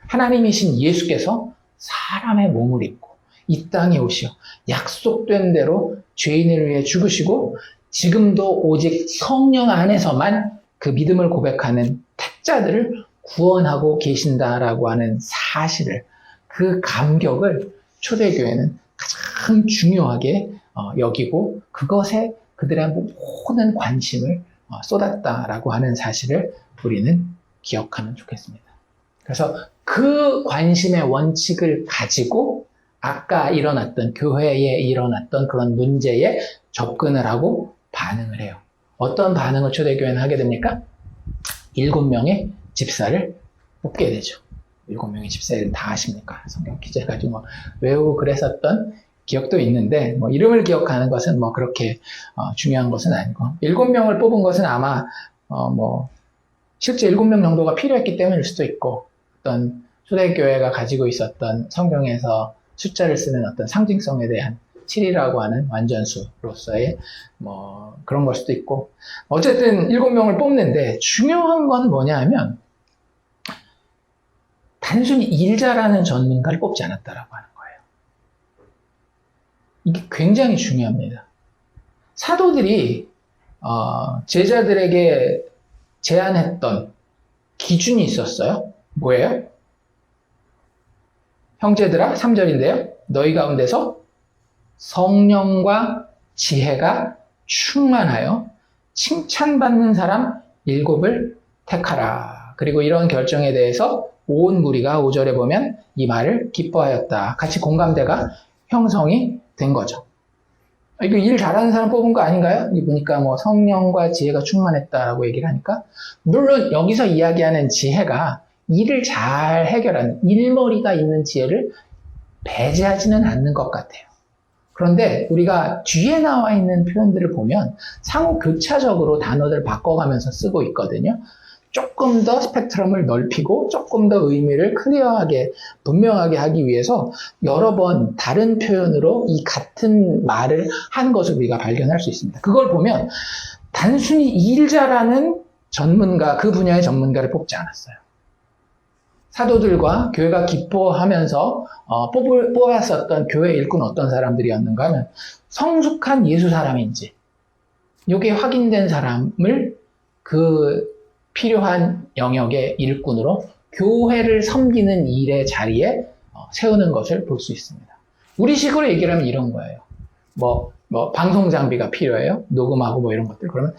하나님이신 예수께서 사람의 몸을 입고 이 땅에 오시어 약속된 대로 죄인을 위해 죽으시고 지금도 오직 성령 안에서만 그 믿음을 고백하는 택자들을 구원하고 계신다라고 하는 사실을, 그 감격을 초대교회는 가장 중요하게 여기고 그것에 그들의 모든 관심을 쏟았다라고 하는 사실을 우리는 기억하면 좋겠습니다. 그래서 그 관심의 원칙을 가지고 아까 일어났던 교회에 일어났던 그런 문제에 접근을 하고 반응을 해요. 어떤 반응을 초대교회는 하게 됩니까? 7명의 집사를 뽑게 되죠. 7명의 집사 이름 다 아십니까? 성경 기재해가지고 외우고 그랬었던 기억도 있는데 이름을 기억하는 것은 그렇게 중요한 것은 아니고 7명을 뽑은 것은 아마 실제 7명 정도가 필요했기 때문일 수도 있고 어떤 초대교회가 가지고 있었던 성경에서 숫자를 쓰는 어떤 상징성에 대한 7이라고 하는 완전수로서의 그런 걸 수도 있고 어쨌든 7명을 뽑는데 중요한 건 뭐냐 하면 단순히 일 잘하는 전문가를 뽑지 않았다라고 하는 거예요. 이게 굉장히 중요합니다. 사도들이 제자들에게 제안했던 기준이 있었어요. 뭐예요? 형제들아, 3절인데요. 너희 가운데서 성령과 지혜가 충만하여 칭찬받는 사람 7을 택하라. 그리고 이런 결정에 대해서 온 무리가 5절에 보면 이 말을 기뻐하였다. 같이 공감대가 형성이 된 거죠. 이거 일 잘하는 사람 뽑은 거 아닌가요? 여기 보니까 성령과 지혜가 충만했다라고 얘기를 하니까 물론 여기서 이야기하는 지혜가 일을 잘 해결하는 일머리가 있는 지혜를 배제하지는 않는 것 같아요. 그런데 우리가 뒤에 나와 있는 표현들을 보면 상호 교차적으로 단어들을 바꿔가면서 쓰고 있거든요. 조금 더 스펙트럼을 넓히고 조금 더 의미를 클리어하게 분명하게 하기 위해서 여러 번 다른 표현으로 이 같은 말을 한 것을 우리가 발견할 수 있습니다. 그걸 보면 단순히 일 잘하는 전문가, 그 분야의 전문가를 뽑지 않았어요. 사도들과 교회가 기뻐하면서 뽑았었던 교회 일꾼 어떤 사람들이었는가 하면 성숙한 예수 사람인지 이게 확인된 사람을 그 필요한 영역의 일꾼으로 교회를 섬기는 일의 자리에 세우는 것을 볼 수 있습니다. 우리식으로 얘기를 하면 이런 거예요. 방송 장비가 필요해요. 녹음하고 이런 것들. 그러면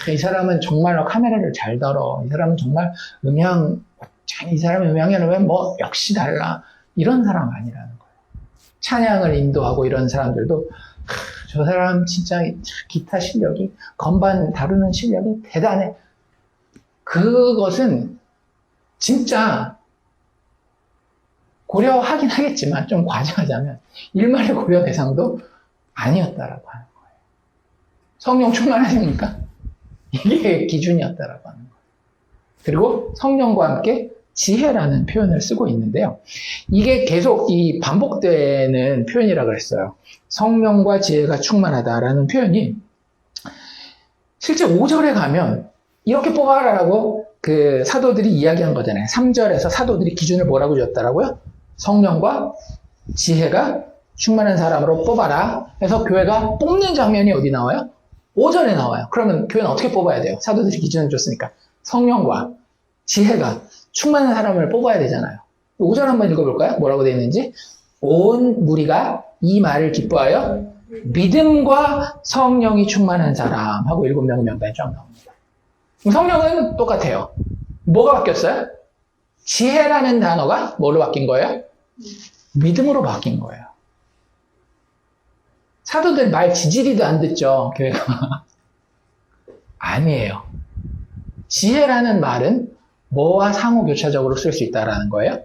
이 사람은 정말로 카메라를 잘 다뤄. 이 사람은 정말 이 사람의 음향에는 역시 달라. 이런 사람 아니라는 거예요. 찬양을 인도하고 이런 사람들도 저 사람 진짜 기타 실력이, 건반 다루는 실력이 대단해. 그것은 진짜 고려하긴 하겠지만 좀 과장하자면 일말의 고려 대상도 아니었다라고 하는 거예요. 성령 충만하십니까? 이게 기준이었다라고 하는 거예요. 그리고 성령과 함께 지혜라는 표현을 쓰고 있는데요. 이게 계속 이 반복되는 표현이라고 그랬어요. 성령과 지혜가 충만하다라는 표현이 실제 5절에 가면 이렇게 뽑아라라고 그 사도들이 이야기한 거잖아요. 3절에서 사도들이 기준을 뭐라고 줬더라고요? 성령과 지혜가 충만한 사람으로 뽑아라 해서 교회가 뽑는 장면이 어디 나와요? 5절에 나와요. 그러면 교회는 어떻게 뽑아야 돼요? 사도들이 기준을 줬으니까 성령과 지혜가 충만한 사람을 뽑아야 되잖아요. 5절 한번 읽어볼까요? 뭐라고 되어 있는지. 온 무리가 이 말을 기뻐하여 믿음과 성령이 충만한 사람 하고 7명의 명단이 쫙 나옵니다. 성령은 똑같아요. 뭐가 바뀌었어요? 지혜라는 단어가 뭐로 바뀐 거예요? 믿음으로 바뀐 거예요. 사도들 말 지지리도 안 듣죠, 교회가. 아니에요. 지혜라는 말은 뭐와 상호교차적으로 쓸 수 있다는 거예요?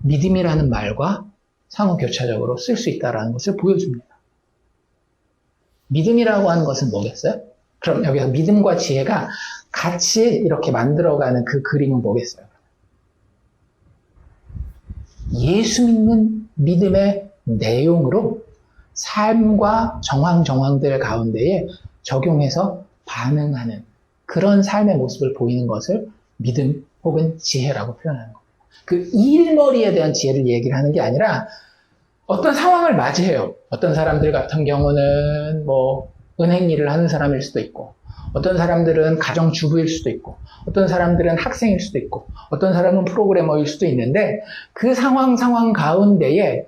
믿음이라는 말과 상호교차적으로 쓸 수 있다는 것을 보여줍니다. 믿음이라고 하는 것은 뭐겠어요? 그럼 여기서 믿음과 지혜가 같이 이렇게 만들어가는 그 그림은 뭐겠어요? 예수 믿는 믿음의 내용으로 삶과 정황들 가운데에 적용해서 반응하는 그런 삶의 모습을 보이는 것을 믿음 혹은 지혜라고 표현하는 겁니다. 그 일머리에 대한 지혜를 얘기를 하는 게 아니라 어떤 상황을 맞이해요. 어떤 사람들 같은 경우는 뭐 은행 일을 하는 사람일 수도 있고, 어떤 사람들은 가정주부일 수도 있고, 어떤 사람들은 학생일 수도 있고, 어떤 사람은 프로그래머일 수도 있는데 그 상황 가운데에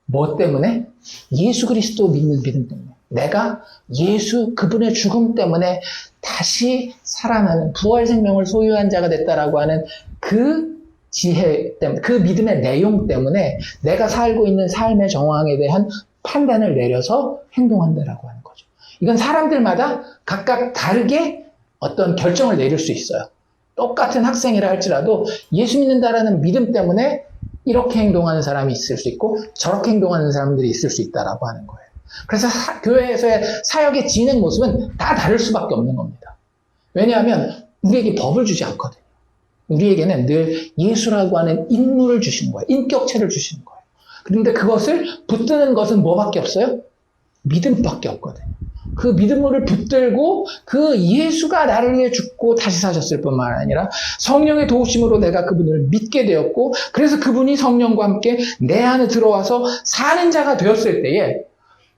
뭐 때문에? 예수 그리스도 믿는 믿음 때문에. 내가 예수 그분의 죽음 때문에 다시 살아나는 부활 생명을 소유한 자가 됐다라고 하는 그 지혜 때문에, 그 믿음의 내용 때문에 내가 살고 있는 삶의 정황에 대한 판단을 내려서 행동한다라고 하는 거죠. 이건 사람들마다 각각 다르게 어떤 결정을 내릴 수 있어요. 똑같은 학생이라 할지라도 예수 믿는다라는 믿음 때문에 이렇게 행동하는 사람이 있을 수 있고 저렇게 행동하는 사람들이 있을 수 있다라고 하는 거예요. 그래서 교회에서의 사역의 진행 모습은 다 다를 수밖에 없는 겁니다. 왜냐하면 우리에게 법을 주지 않거든요. 우리에게는 늘 예수라고 하는 인물을 주시는 거예요. 인격체를 주시는 거예요. 그런데 그것을 붙드는 것은 뭐밖에 없어요? 믿음밖에 없거든요. 그 믿음을 붙들고 그 예수가 나를 위해 죽고 다시 사셨을 뿐만 아니라 성령의 도우심으로 내가 그분을 믿게 되었고, 그래서 그분이 성령과 함께 내 안에 들어와서 사는 자가 되었을 때에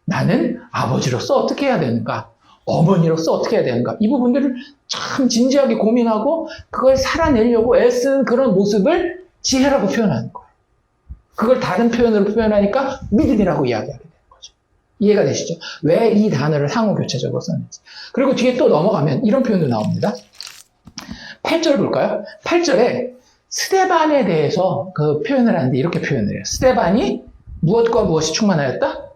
나는 아버지로서 어떻게 해야 되는가? 어머니로서 어떻게 해야 되는가? 이 부분들을 참 진지하게 고민하고 그걸 살아내려고 애쓰는 그런 모습을 지혜라고 표현하는 거예요. 그걸 다른 표현으로 표현하니까 믿음이라고 이야기하게 되는 거죠. 이해가 되시죠? 왜 이 단어를 상호교체적으로 썼는지. 그리고 뒤에 또 넘어가면 이런 표현도 나옵니다. 8절 볼까요? 8절에 스데반에 대해서 그 표현을 하는데 이렇게 표현을 해요. 스데반이 무엇과 무엇이 충만하였다?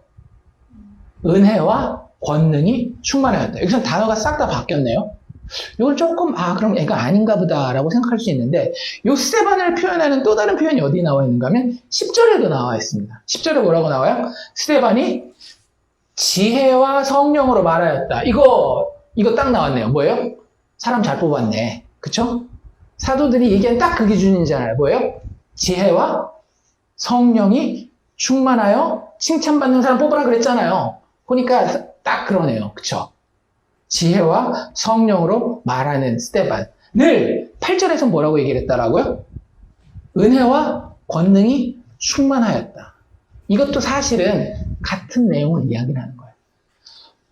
은혜와 권능이 충만하였다. 여기서 단어가 싹 다 바뀌었네요. 이걸 조금 그럼 얘가 아닌가 보다라고 생각할 수 있는데 이 스데반을 표현하는 또 다른 표현이 어디 나와 있는가 하면 10절에도 나와 있습니다. 10절에 뭐라고 나와요? 스데반이 지혜와 성령으로 말하였다. 이거 딱 나왔네요. 뭐예요? 사람 잘 뽑았네. 그쵸? 사도들이 얘기한 딱 그 기준이잖아요. 뭐예요? 지혜와 성령이 충만하여 칭찬받는 사람 뽑으라 그랬잖아요. 보니까 딱 그러네요. 그쵸? 지혜와 성령으로 말하는 스데반. 늘 8절에서 뭐라고 얘기를 했다라고요? 은혜와 권능이 충만하였다. 이것도 사실은 같은 내용을 이야기를 하는 거예요.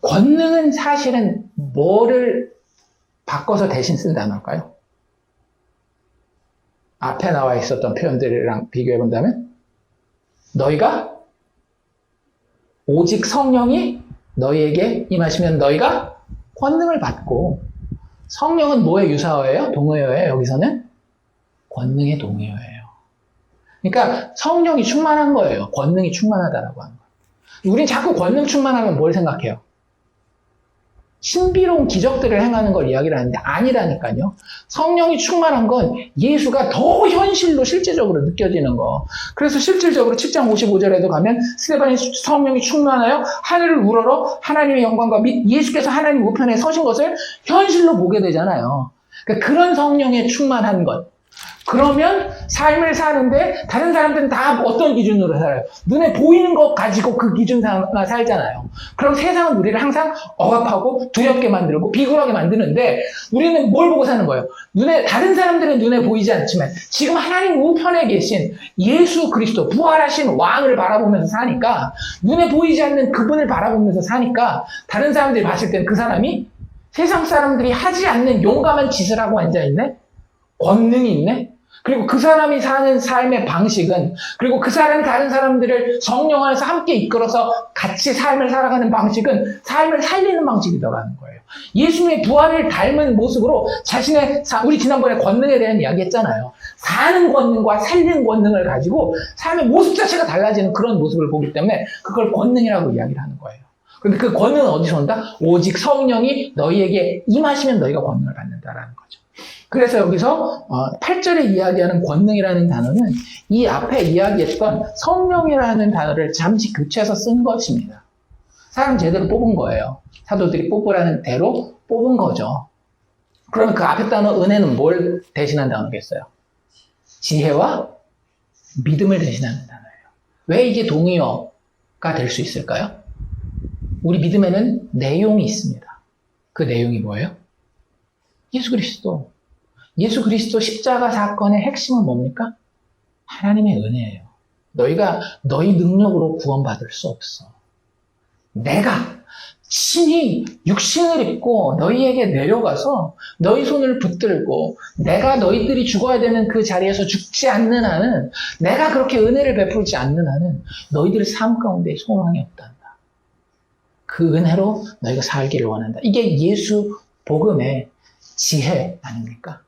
권능은 사실은 뭐를 바꿔서 대신 쓴 단어일까요? 앞에 나와 있었던 표현들이랑 비교해 본다면 너희가 오직 성령이 너희에게 임하시면 너희가 권능을 받고, 성령은 뭐의 유사어예요? 동의어예요? 여기서는 권능의 동의어예요. 그러니까 성령이 충만한 거예요. 권능이 충만하다라고 하는 거예요. 우린 자꾸 권능 충만하면 뭘 생각해요? 신비로운 기적들을 행하는 걸 이야기를 하는데 아니라니까요. 성령이 충만한 건 예수가 더 현실로 실제적으로 느껴지는 거. 그래서 실질적으로 7장 55절에도 가면 스데반이 성령이 충만하여 하늘을 우러러 하나님의 영광과 및 예수께서 하나님 우편에 서신 것을 현실로 보게 되잖아요. 그러니까 그런 성령의 충만한 것, 그러면 삶을 사는데 다른 사람들은 다 어떤 기준으로 살아요? 눈에 보이는 것 가지고 그 기준으로 살잖아요. 그럼 세상은 우리를 항상 억압하고 두렵게 만들고 비굴하게 만드는데 우리는 뭘 보고 사는 거예요? 다른 사람들은 눈에 보이지 않지만 지금 하나님 우편에 계신 예수 그리스도 부활하신 왕을 바라보면서 사니까 눈에 보이지 않는 그분을 바라보면서 사니까 다른 사람들이 봤을 때는 그 사람이 세상 사람들이 하지 않는 용감한 짓을 하고 앉아있네? 권능이 있네? 그리고 그 사람이 사는 삶의 방식은, 그리고 그 사람이 다른 사람들을 성령 안에서 함께 이끌어서 같이 삶을 살아가는 방식은 삶을 살리는 방식이더라는 거예요. 예수님의 부활을 닮은 모습으로 우리 지난번에 권능에 대한 이야기 했잖아요. 사는 권능과 살리는 권능을 가지고 삶의 모습 자체가 달라지는 그런 모습을 보기 때문에 그걸 권능이라고 이야기를 하는 거예요. 그런데 그 권능은 어디서 온다? 오직 성령이 너희에게 임하시면 너희가 권능을 받는다라는 거죠. 그래서 여기서 8절에 이야기하는 권능이라는 단어는 이 앞에 이야기했던 성령이라는 단어를 잠시 교체해서 쓴 것입니다. 사람 제대로 뽑은 거예요. 사도들이 뽑으라는 대로 뽑은 거죠. 그러면 그 앞에 단어 은혜는 뭘 대신한 단어겠어요? 지혜와 믿음을 대신하는 단어예요. 왜 이게 동의어가 될 수 있을까요? 우리 믿음에는 내용이 있습니다. 그 내용이 뭐예요? 예수 그리스도. 예수 그리스도 십자가 사건의 핵심은 뭡니까? 하나님의 은혜예요. 너희가 너희 능력으로 구원받을 수 없어. 내가 친히 육신을 입고 너희에게 내려가서 너희 손을 붙들고 내가 너희들이 죽어야 되는 그 자리에서 죽지 않는 한은, 내가 그렇게 은혜를 베풀지 않는 한은 너희들의 삶 가운데 소망이 없단다. 그 은혜로 너희가 살기를 원한다. 이게 예수 복음의 지혜 아닙니까?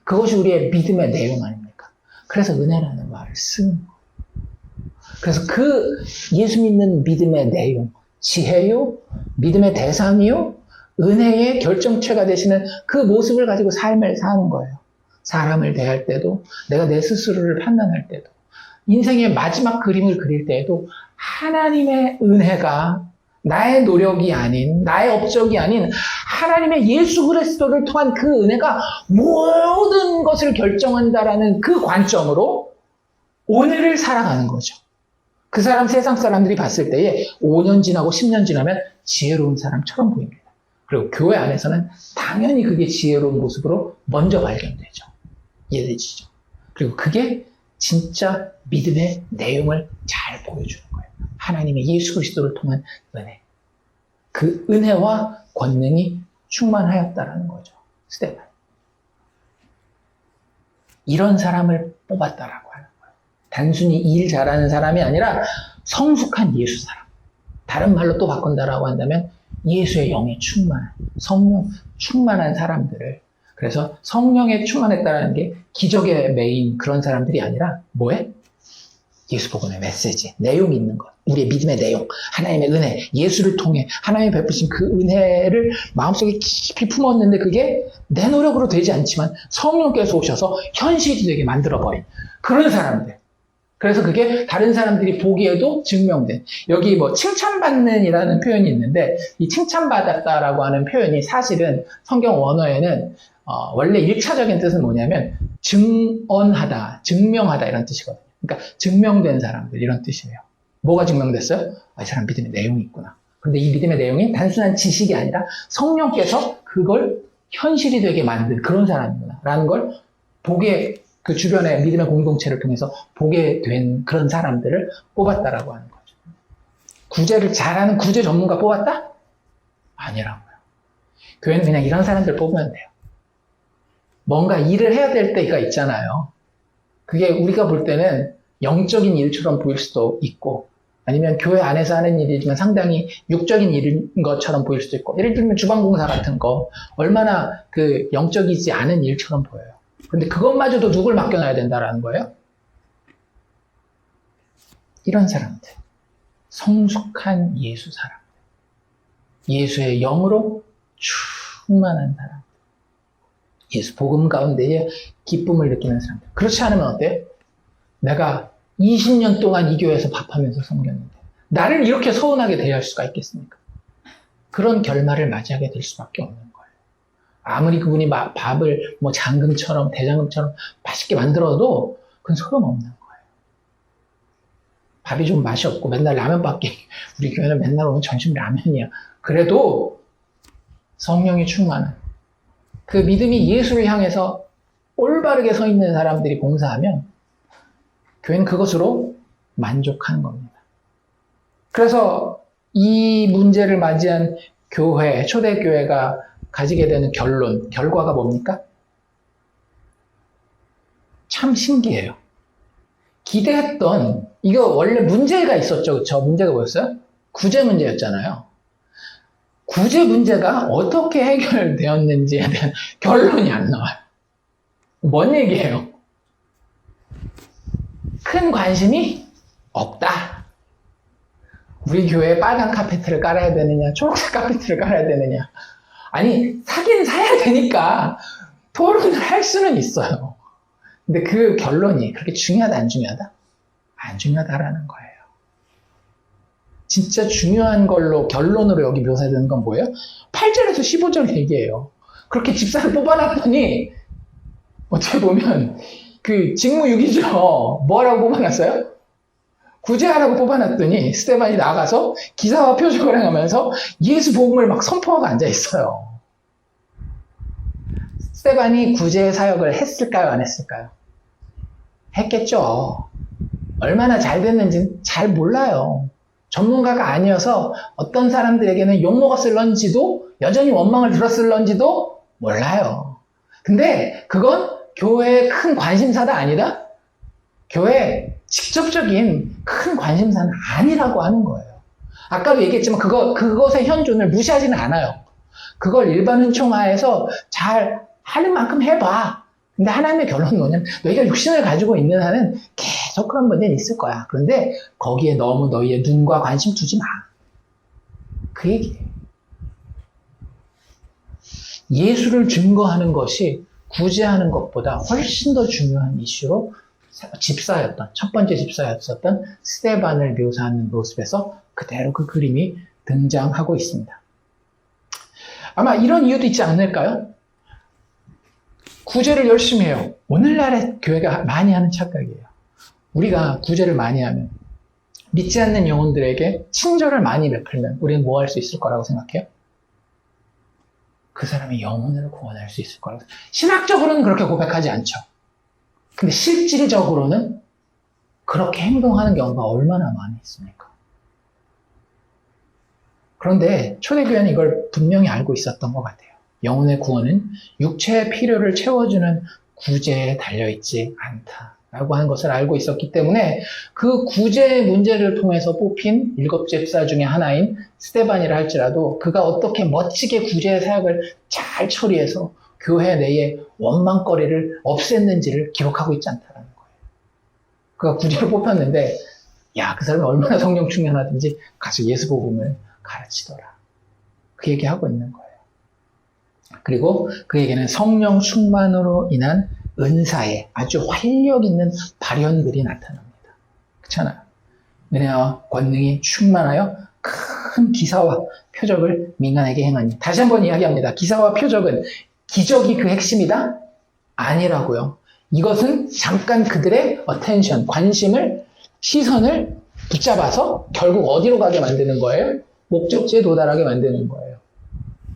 그것이 우리의 믿음의 내용 아닙니까? 그래서 은혜라는 말을 쓰는 거예요. 그래서 그 예수 믿는 믿음의 내용, 지혜요, 믿음의 대상이요, 은혜의 결정체가 되시는 그 모습을 가지고 삶을 사는 거예요. 사람을 대할 때도, 내가 내 스스로를 판단할 때도, 인생의 마지막 그림을 그릴 때에도 하나님의 은혜가 나의 노력이 아닌, 나의 업적이 아닌 하나님의 예수 그리스도를 통한 그 은혜가 모든 것을 결정한다라는 그 관점으로 오늘을 살아가는 거죠. 그 사람 세상 사람들이 봤을 때에 5년 지나고 10년 지나면 지혜로운 사람처럼 보입니다. 그리고 교회 안에서는 당연히 그게 지혜로운 모습으로 먼저 발견되죠. 이해되시죠? 그리고 그게 진짜 믿음의 내용을 잘 보여주는 거예요. 하나님의 예수 그리스도를 통한 은혜. 그 은혜와 권능이 충만하였다라는 거죠. 스테반. 이런 사람을 뽑았다라고 하는 거예요. 단순히 일 잘하는 사람이 아니라 성숙한 예수 사람. 다른 말로 또 바꾼다라고 한다면 예수의 영에 충만한, 성령 충만한 사람들을. 그래서 성령에 충만했다는 게 기적에 매인 그런 사람들이 아니라 뭐에? 예수 복음의 메시지, 내용이 있는 것. 우리의 믿음의 내용, 하나님의 은혜, 예수를 통해 하나님이 베푸신 그 은혜를 마음속에 깊이 품었는데 그게 내 노력으로 되지 않지만 성령께서 오셔서 현실이 되게 만들어버린 그런 사람들. 그래서 그게 다른 사람들이 보기에도 증명된, 여기 뭐 칭찬받는이라는 표현이 있는데 이 칭찬받았다라고 하는 표현이 사실은 성경 원어에는 원래 1차적인 뜻은 뭐냐면 증언하다, 증명하다 이런 뜻이거든요. 그러니까 증명된 사람들 이런 뜻이에요. 뭐가 증명됐어요? 이 사람 믿음의 내용이 있구나. 그런데 이 믿음의 내용이 단순한 지식이 아니라 성령께서 그걸 현실이 되게 만든 그런 사람이구나 라는 걸 보게, 그 주변의 믿음의 공동체를 통해서 보게 된 그런 사람들을 뽑았다라고 하는 거죠. 구제를 잘하는 구제 전문가 뽑았다? 아니라고요. 교회는 그냥 이런 사람들 뽑으면 돼요. 뭔가 일을 해야 될 때가 있잖아요. 그게 우리가 볼 때는 영적인 일처럼 보일 수도 있고, 아니면 교회 안에서 하는 일이지만 상당히 육적인 일인 것처럼 보일 수도 있고, 예를 들면 주방공사 같은 거 얼마나 그 영적이지 않은 일처럼 보여요. 근데 그것마저도 누굴 맡겨놔야 된다라는 거예요? 이런 사람들, 성숙한 예수 사람, 예수의 영으로 충만한 사람, 예수 복음 가운데에 기쁨을 느끼는 사람들. 그렇지 않으면 어때요? 내가 20년 동안 이 교회에서 밥하면서 섬겼는데 나를 이렇게 서운하게 대할 수가 있겠습니까? 그런 결말을 맞이하게 될 수밖에 없는 거예요. 아무리 그분이 밥을 뭐 장금처럼 대장금처럼 맛있게 만들어도 그건 소용없는 거예요. 밥이 좀 맛이 없고 맨날 라면밖에, 우리 교회는 맨날 오면 점심 라면이야. 그래도 성령이 충만한 그 믿음이 예수를 향해서 올바르게 서 있는 사람들이 봉사하면 교회는 그것으로 만족하는 겁니다. 그래서 이 문제를 맞이한 교회, 초대교회가 가지게 되는 결과가 뭡니까? 참 신기해요. 기대했던, 이거 원래 문제가 있었죠. 그쵸? 문제가 뭐였어요? 구제 문제였잖아요. 구제 문제가 어떻게 해결되었는지에 대한 결론이 안 나와요. 뭔 얘기예요? 큰 관심이 없다. 우리 교회에 빨간 카페트를 깔아야 되느냐, 초록색 카페트를 깔아야 되느냐. 아니, 사긴 사야 되니까 토론을 할 수는 있어요. 근데 그 결론이 그렇게 중요하다, 안 중요하다? 안 중요하다라는 거예요. 진짜 중요한 걸로, 결론으로 여기 묘사되는 건 뭐예요? 8절에서 15절 얘기예요. 그렇게 집사를 뽑아놨더니, 어떻게 보면, 그 직무유기죠. 뭐라고 뽑아놨어요? 구제하라고 뽑아놨더니 스데반이 나가서 기사와 표적을 행하면서 예수 복음을 막 선포하고 앉아있어요. 스데반이 구제 사역을 했을까요? 안 했을까요? 했겠죠. 얼마나 잘 됐는지 잘 몰라요. 전문가가 아니어서 어떤 사람들에게는 욕먹었을런지도 여전히 원망을 들었을런지도 몰라요. 근데 그건 교회의 큰 관심사다 아니다? 교회의 직접적인 큰 관심사는 아니라고 하는 거예요. 아까도 얘기했지만 그것의 현존을 무시하지는 않아요. 그걸 일반 은총하에서 잘 하는 만큼 해봐. 근데 하나님의 결론은 뭐냐면 너희가 육신을 가지고 있는 한은 계속 그런 문제는 있을 거야. 그런데 거기에 너무 너희의 눈과 관심 두지 마. 그 얘기예요. 예수를 증거하는 것이 구제하는 것보다 훨씬 더 중요한 이슈로 집사였던, 첫 번째 집사였었던 스데반을 묘사하는 모습에서 그대로 그 그림이 등장하고 있습니다. 아마 이런 이유도 있지 않을까요? 구제를 열심히 해요. 오늘날의 교회가 많이 하는 착각이에요. 우리가 구제를 많이 하면 믿지 않는 영혼들에게 친절을 많이 베풀면 우리는 뭐 할 수 있을 거라고 생각해요? 그 사람의 영혼을 구원할 수 있을 거라고. 신학적으로는 그렇게 고백하지 않죠. 근데 실질적으로는 그렇게 행동하는 경우가 얼마나 많이 있습니까? 그런데 초대교회는 이걸 분명히 알고 있었던 것 같아요. 영혼의 구원은 육체의 필요를 채워주는 구제에 달려있지 않다라고 하는 것을 알고 있었기 때문에 그 구제의 문제를 통해서 뽑힌 7집사 중에 하나인 스데반이라 할지라도 그가 어떻게 멋지게 구제의 사역을 잘 처리해서 교회 내에 원망거리를 없앴는지를 기록하고 있지 않다라는 거예요. 그가 구제를 뽑혔는데 그 사람이 얼마나 성령 충만하든지 가서 예수 복음을 가르치더라. 그 얘기하고 있는 거예요. 그리고 그에게는 성령 충만으로 인한 은사의 아주 활력 있는 발현들이 나타납니다. 그렇잖아요. 은혜와 권능이 충만하여 큰 기사와 표적을 민간에게 행하니. 다시 한번 이야기합니다. 기사와 표적은 기적이 그 핵심이다? 아니라고요. 이것은 잠깐 그들의 attention, 관심을, 시선을 붙잡아서 결국 어디로 가게 만드는 거예요? 목적지에 도달하게 만드는 거예요.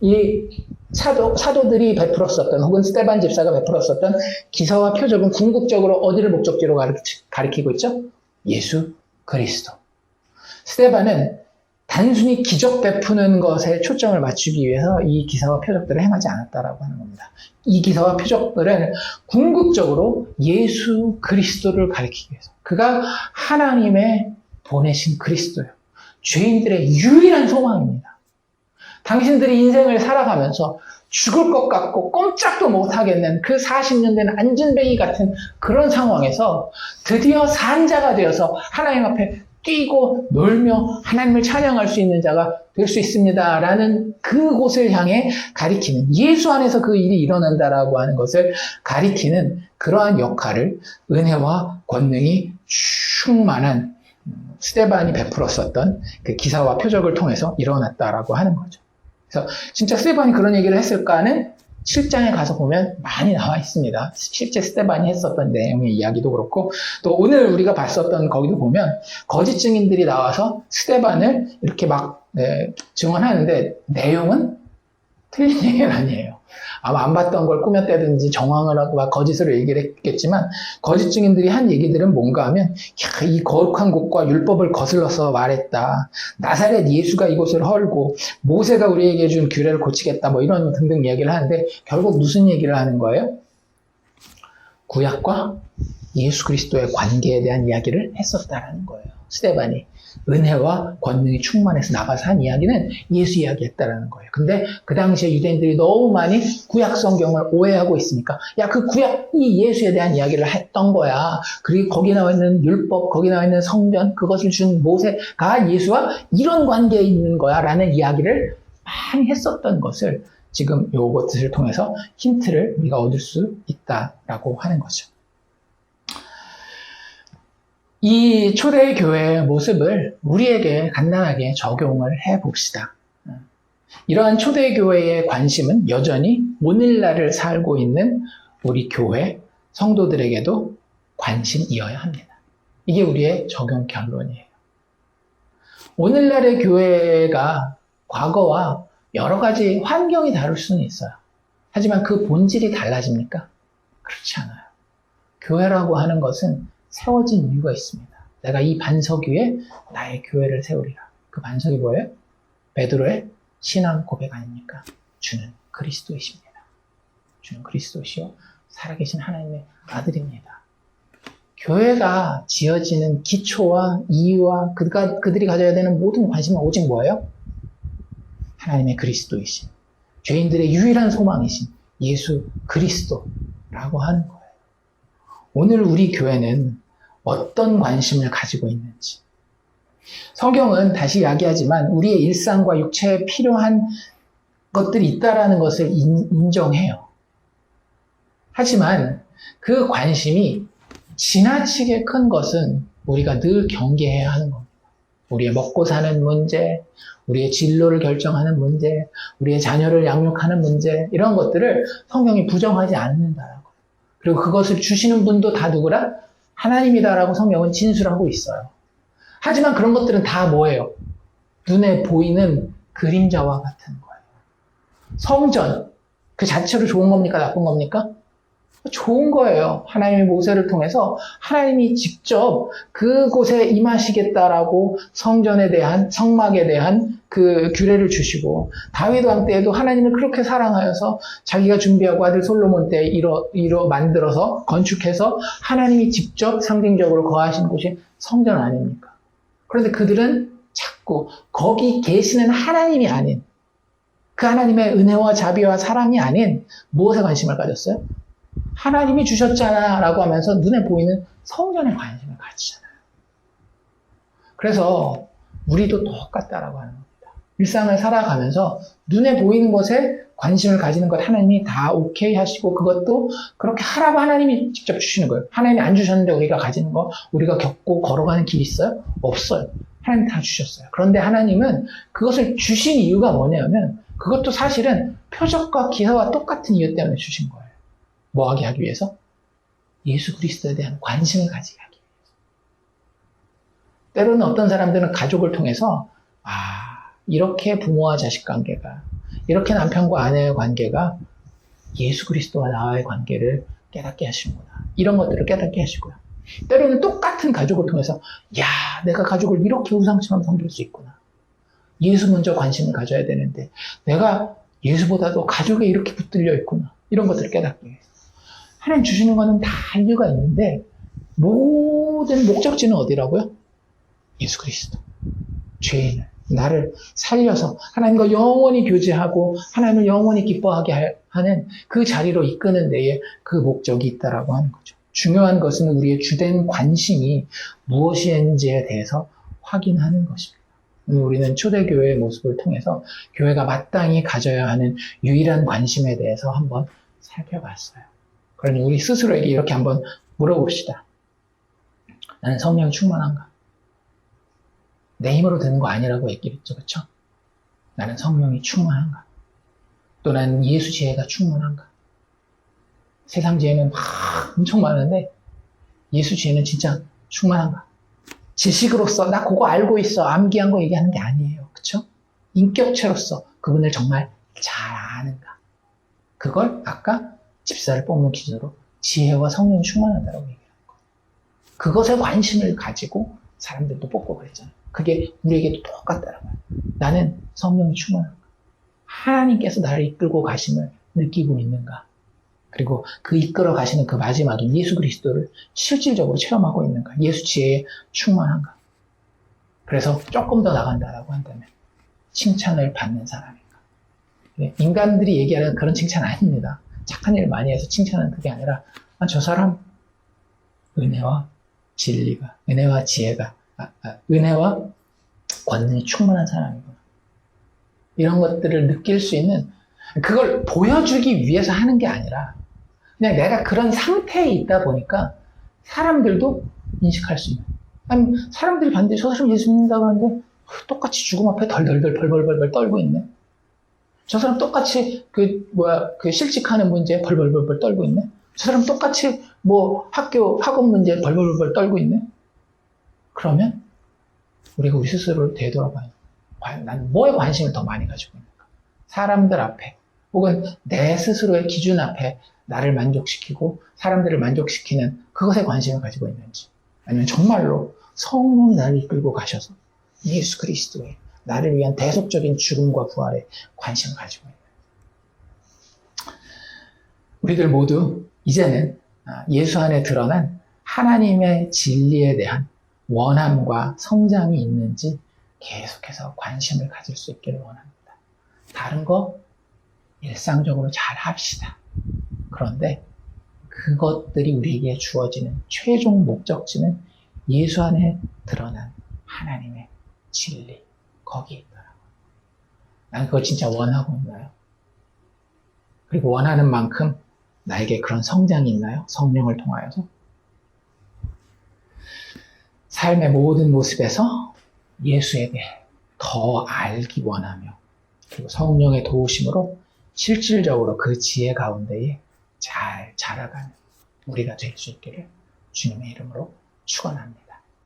이 사도들이 베풀었었던 혹은 스데반 집사가 베풀었었던 기사와 표적은 궁극적으로 어디를 목적지로 가리키고 있죠? 예수 그리스도. 스데반은 단순히 기적 베푸는 것에 초점을 맞추기 위해서 이 기사와 표적들을 행하지 않았다라고 하는 겁니다. 이 기사와 표적들은 궁극적으로 예수 그리스도를 가리키기 위해서. 그가 하나님의 보내신 그리스도예요. 죄인들의 유일한 소망입니다. 당신들이 인생을 살아가면서 죽을 것 같고 꼼짝도 못하겠는 그 40년 된 안진뱅이 같은 그런 상황에서 드디어 산자가 되어서 하나님 앞에 뛰고 놀며 하나님을 찬양할 수 있는 자가 될 수 있습니다. 라는 그곳을 향해 가리키는, 예수 안에서 그 일이 일어난다라고 하는 것을 가리키는 그러한 역할을 은혜와 권능이 충만한 스데반이 베풀었었던 그 기사와 표적을 통해서 일어났다라고 하는 거죠. 그래서 진짜 스데반이 그런 얘기를 했을까는 7장에 가서 보면 많이 나와 있습니다. 실제 스데반이 했었던 내용의 이야기도 그렇고, 또 오늘 우리가 봤었던 거기도 보면 거짓 증인들이 나와서 스데반을 이렇게 막 증언하는데 내용은 틀린 얘기는 아니에요. 아마 안 봤던 걸 꾸몄다든지 정황을 하고 막 거짓으로 얘기를 했겠지만, 거짓 증인들이 한 얘기들은 뭔가 하면, 야, 이 거룩한 곳과 율법을 거슬러서 말했다. 나사렛 예수가 이곳을 헐고 모세가 우리에게 준 규례를 고치겠다. 뭐 이런 등등 얘기를 하는데, 결국 무슨 얘기를 하는 거예요? 구약과 예수 그리스도의 관계에 대한 이야기를 했었다라는 거예요. 스데반이 은혜와 권능이 충만해서 나가서 한 이야기는 예수 이야기했다라는 거예요. 근데 그 당시에 유대인들이 너무 많이 구약 성경을 오해하고 있으니까, 야, 그 구약이 예수에 대한 이야기를 했던 거야. 그리고 거기 나와 있는 율법, 거기 나와 있는 성전, 그것을 준 모세가 예수와 이런 관계에 있는 거야 라는 이야기를 많이 했었던 것을 지금 요것을 통해서 힌트를 우리가 얻을 수 있다라고 하는 거죠. 이 초대교회의 모습을 우리에게 간단하게 적용을 해봅시다. 이러한 초대교회의 관심은 여전히 오늘날을 살고 있는 우리 교회 성도들에게도 관심이어야 합니다. 이게 우리의 적용 결론이에요. 오늘날의 교회가 과거와 여러 가지 환경이 다를 수는 있어요. 하지만 그 본질이 달라집니까? 그렇지 않아요. 교회라고 하는 것은 세워진 이유가 있습니다. 내가 이 반석 위에 나의 교회를 세우리라. 그 반석이 뭐예요? 베드로의 신앙 고백 아닙니까? 주는 그리스도이십니다. 주는 그리스도시요 살아계신 하나님의 아들입니다. 교회가 지어지는 기초와 이유와 그들이 가져야 되는 모든 관심은 오직 뭐예요? 하나님의 그리스도이신, 죄인들의 유일한 소망이신 예수 그리스도라고 하는 거예요. 오늘 우리 교회는 어떤 관심을 가지고 있는지. 성경은 다시 이야기하지만 우리의 일상과 육체에 필요한 것들이 있다라는 것을 인정해요. 하지만 그 관심이 지나치게 큰 것은 우리가 늘 경계해야 하는 겁니다. 우리의 먹고 사는 문제, 우리의 진로를 결정하는 문제, 우리의 자녀를 양육하는 문제, 이런 것들을 성경이 부정하지 않는다라고. 그리고 그것을 주시는 분도 다 누구라? 하나님이다라고 성경은 진술하고 있어요. 하지만 그런 것들은 다 뭐예요? 눈에 보이는 그림자와 같은 거예요. 성전, 그 자체로 좋은 겁니까? 나쁜 겁니까? 좋은 거예요. 하나님이 모세를 통해서 하나님이 직접 그곳에 임하시겠다라고 성전에 대한, 성막에 대한 그 규례를 주시고, 다윗 왕 때에도 하나님을 그렇게 사랑하여서 자기가 준비하고 아들 솔로몬 때 만들어서 건축해서 하나님이 직접 상징적으로 거하신 곳이 성전 아닙니까? 그런데 그들은 자꾸 거기 계시는 하나님이 아닌, 그 하나님의 은혜와 자비와 사랑이 아닌 무엇에 관심을 가졌어요? 하나님이 주셨잖아 라고 하면서 눈에 보이는 성전에 관심을 가지잖아요. 그래서 우리도 똑같다라고 하는 겁니다. 일상을 살아가면서 눈에 보이는 것에 관심을 가지는 것 하나님이 다 오케이 하시고, 그것도 그렇게 하라고 하나님이 직접 주시는 거예요. 하나님이 안 주셨는데 우리가 가지는 거, 우리가 겪고 걸어가는 길이 있어요? 없어요. 하나님 다 주셨어요. 그런데 하나님은 그것을 주신 이유가 뭐냐면, 그것도 사실은 표적과 기사와 똑같은 이유 때문에 주신 거예요. 뭐 하게 하기 위해서? 예수 그리스도에 대한 관심을 가지게 하기 위해서. 때로는 어떤 사람들은 가족을 통해서, 이렇게 부모와 자식 관계가, 이렇게 남편과 아내의 관계가 예수 그리스도와 나와의 관계를 깨닫게 하시는구나. 이런 것들을 깨닫게 하시고요. 때로는 똑같은 가족을 통해서, 내가 가족을 이렇게 우상처럼 섬길 수 있구나. 예수 먼저 관심을 가져야 되는데 내가 예수보다도 가족에 이렇게 붙들려 있구나. 이런 것들을 깨닫게 해요. 하나님 주시는 거는 다 이유가 있는데 모든 목적지는 어디라고요? 예수 그리스도. 죄인을, 나를 살려서 하나님과 영원히 교제하고 하나님을 영원히 기뻐하게 하는 그 자리로 이끄는 데에 그 목적이 있다라고 하는 거죠. 중요한 것은 우리의 주된 관심이 무엇인지에 대해서 확인하는 것입니다. 우리는 초대교회의 모습을 통해서 교회가 마땅히 가져야 하는 유일한 관심에 대해서 한번 살펴봤어요. 그러니 우리 스스로에게 이렇게 한번 물어봅시다. 나는 성령 충만한가? 내 힘으로 되는 거 아니라고 얘기했죠, 그렇죠? 나는 성령이 충만한가? 또는 예수 지혜가 충만한가? 세상 지혜는 엄청 많은데 예수 지혜는 진짜 충만한가? 지식으로서 나 그거 알고 있어 암기한 거 얘기하는 게 아니에요. 그쵸? 인격체로서 그분을 정말 잘 아는가? 그걸 아까 집사를 뽑는 기준으로 지혜와 성령이 충만하다고 얘기하는 거예요. 그것에 관심을 가지고 사람들도 뽑고 그랬잖아요. 그게 우리에게도 똑같다라고요. 나는 성령이 충만한가? 하나님께서 나를 이끌고 가심을 느끼고 있는가? 그리고 그 이끌어 가시는 그 마지막인 예수 그리스도를 실질적으로 체험하고 있는가? 예수 지혜에 충만한가? 그래서 조금 더 나간다라고 한다면 칭찬을 받는 사람인가? 인간들이 얘기하는 그런 칭찬 아닙니다. 착한 일을 많이 해서 칭찬은 그게 아니라 저 사람 은혜와 진리가, 은혜와 지혜가, 은혜와 권능이 충만한 사람이구나. 이런 것들을 느낄 수 있는, 그걸 보여주기 위해서 하는 게 아니라 그냥 내가 그런 상태에 있다 보니까 사람들도 인식할 수 있는. 아니, 사람들이 봤는데 저 사람 예수 믿는다고 하는데 똑같이 죽음 앞에 덜덜덜 벌벌벌 떨고 있네. 저 사람 똑같이 그 실직하는 문제에 벌벌벌 떨고 있네. 저 사람 똑같이 학업 문제에 벌벌벌 떨고 있네. 그러면 우리가 우리 스스로를 되돌아봐요. 과연 난 뭐에 관심을 더 많이 가지고 있는가? 사람들 앞에 혹은 내 스스로의 기준 앞에 나를 만족시키고 사람들을 만족시키는 그것에 관심을 가지고 있는지, 아니면 정말로 성령이 나를 이끌고 가셔서 예수 그리스도의 나를 위한 대속적인 죽음과 부활에 관심을 가지고 있는 우리들 모두 이제는 예수 안에 드러난 하나님의 진리에 대한 원함과 성장이 있는지 계속해서 관심을 가질 수 있기를 원합니다. 다른 거 일상적으로 잘 합시다. 그런데 그것들이 우리에게 주어지는 최종 목적지는 예수 안에 드러난 하나님의 진리, 거기에 있더라고요. 난 그걸 진짜 원하고 있나요? 그리고 원하는 만큼 나에게 그런 성장이 있나요? 성령을 통하여서? 삶의 모든 모습에서 예수에 대해 더 알기 원하며, 그리고 성령의 도우심으로 실질적으로 그 지혜 가운데에 잘 자라가는 우리가 될 수 있기를 주님의 이름으로 축원합니다.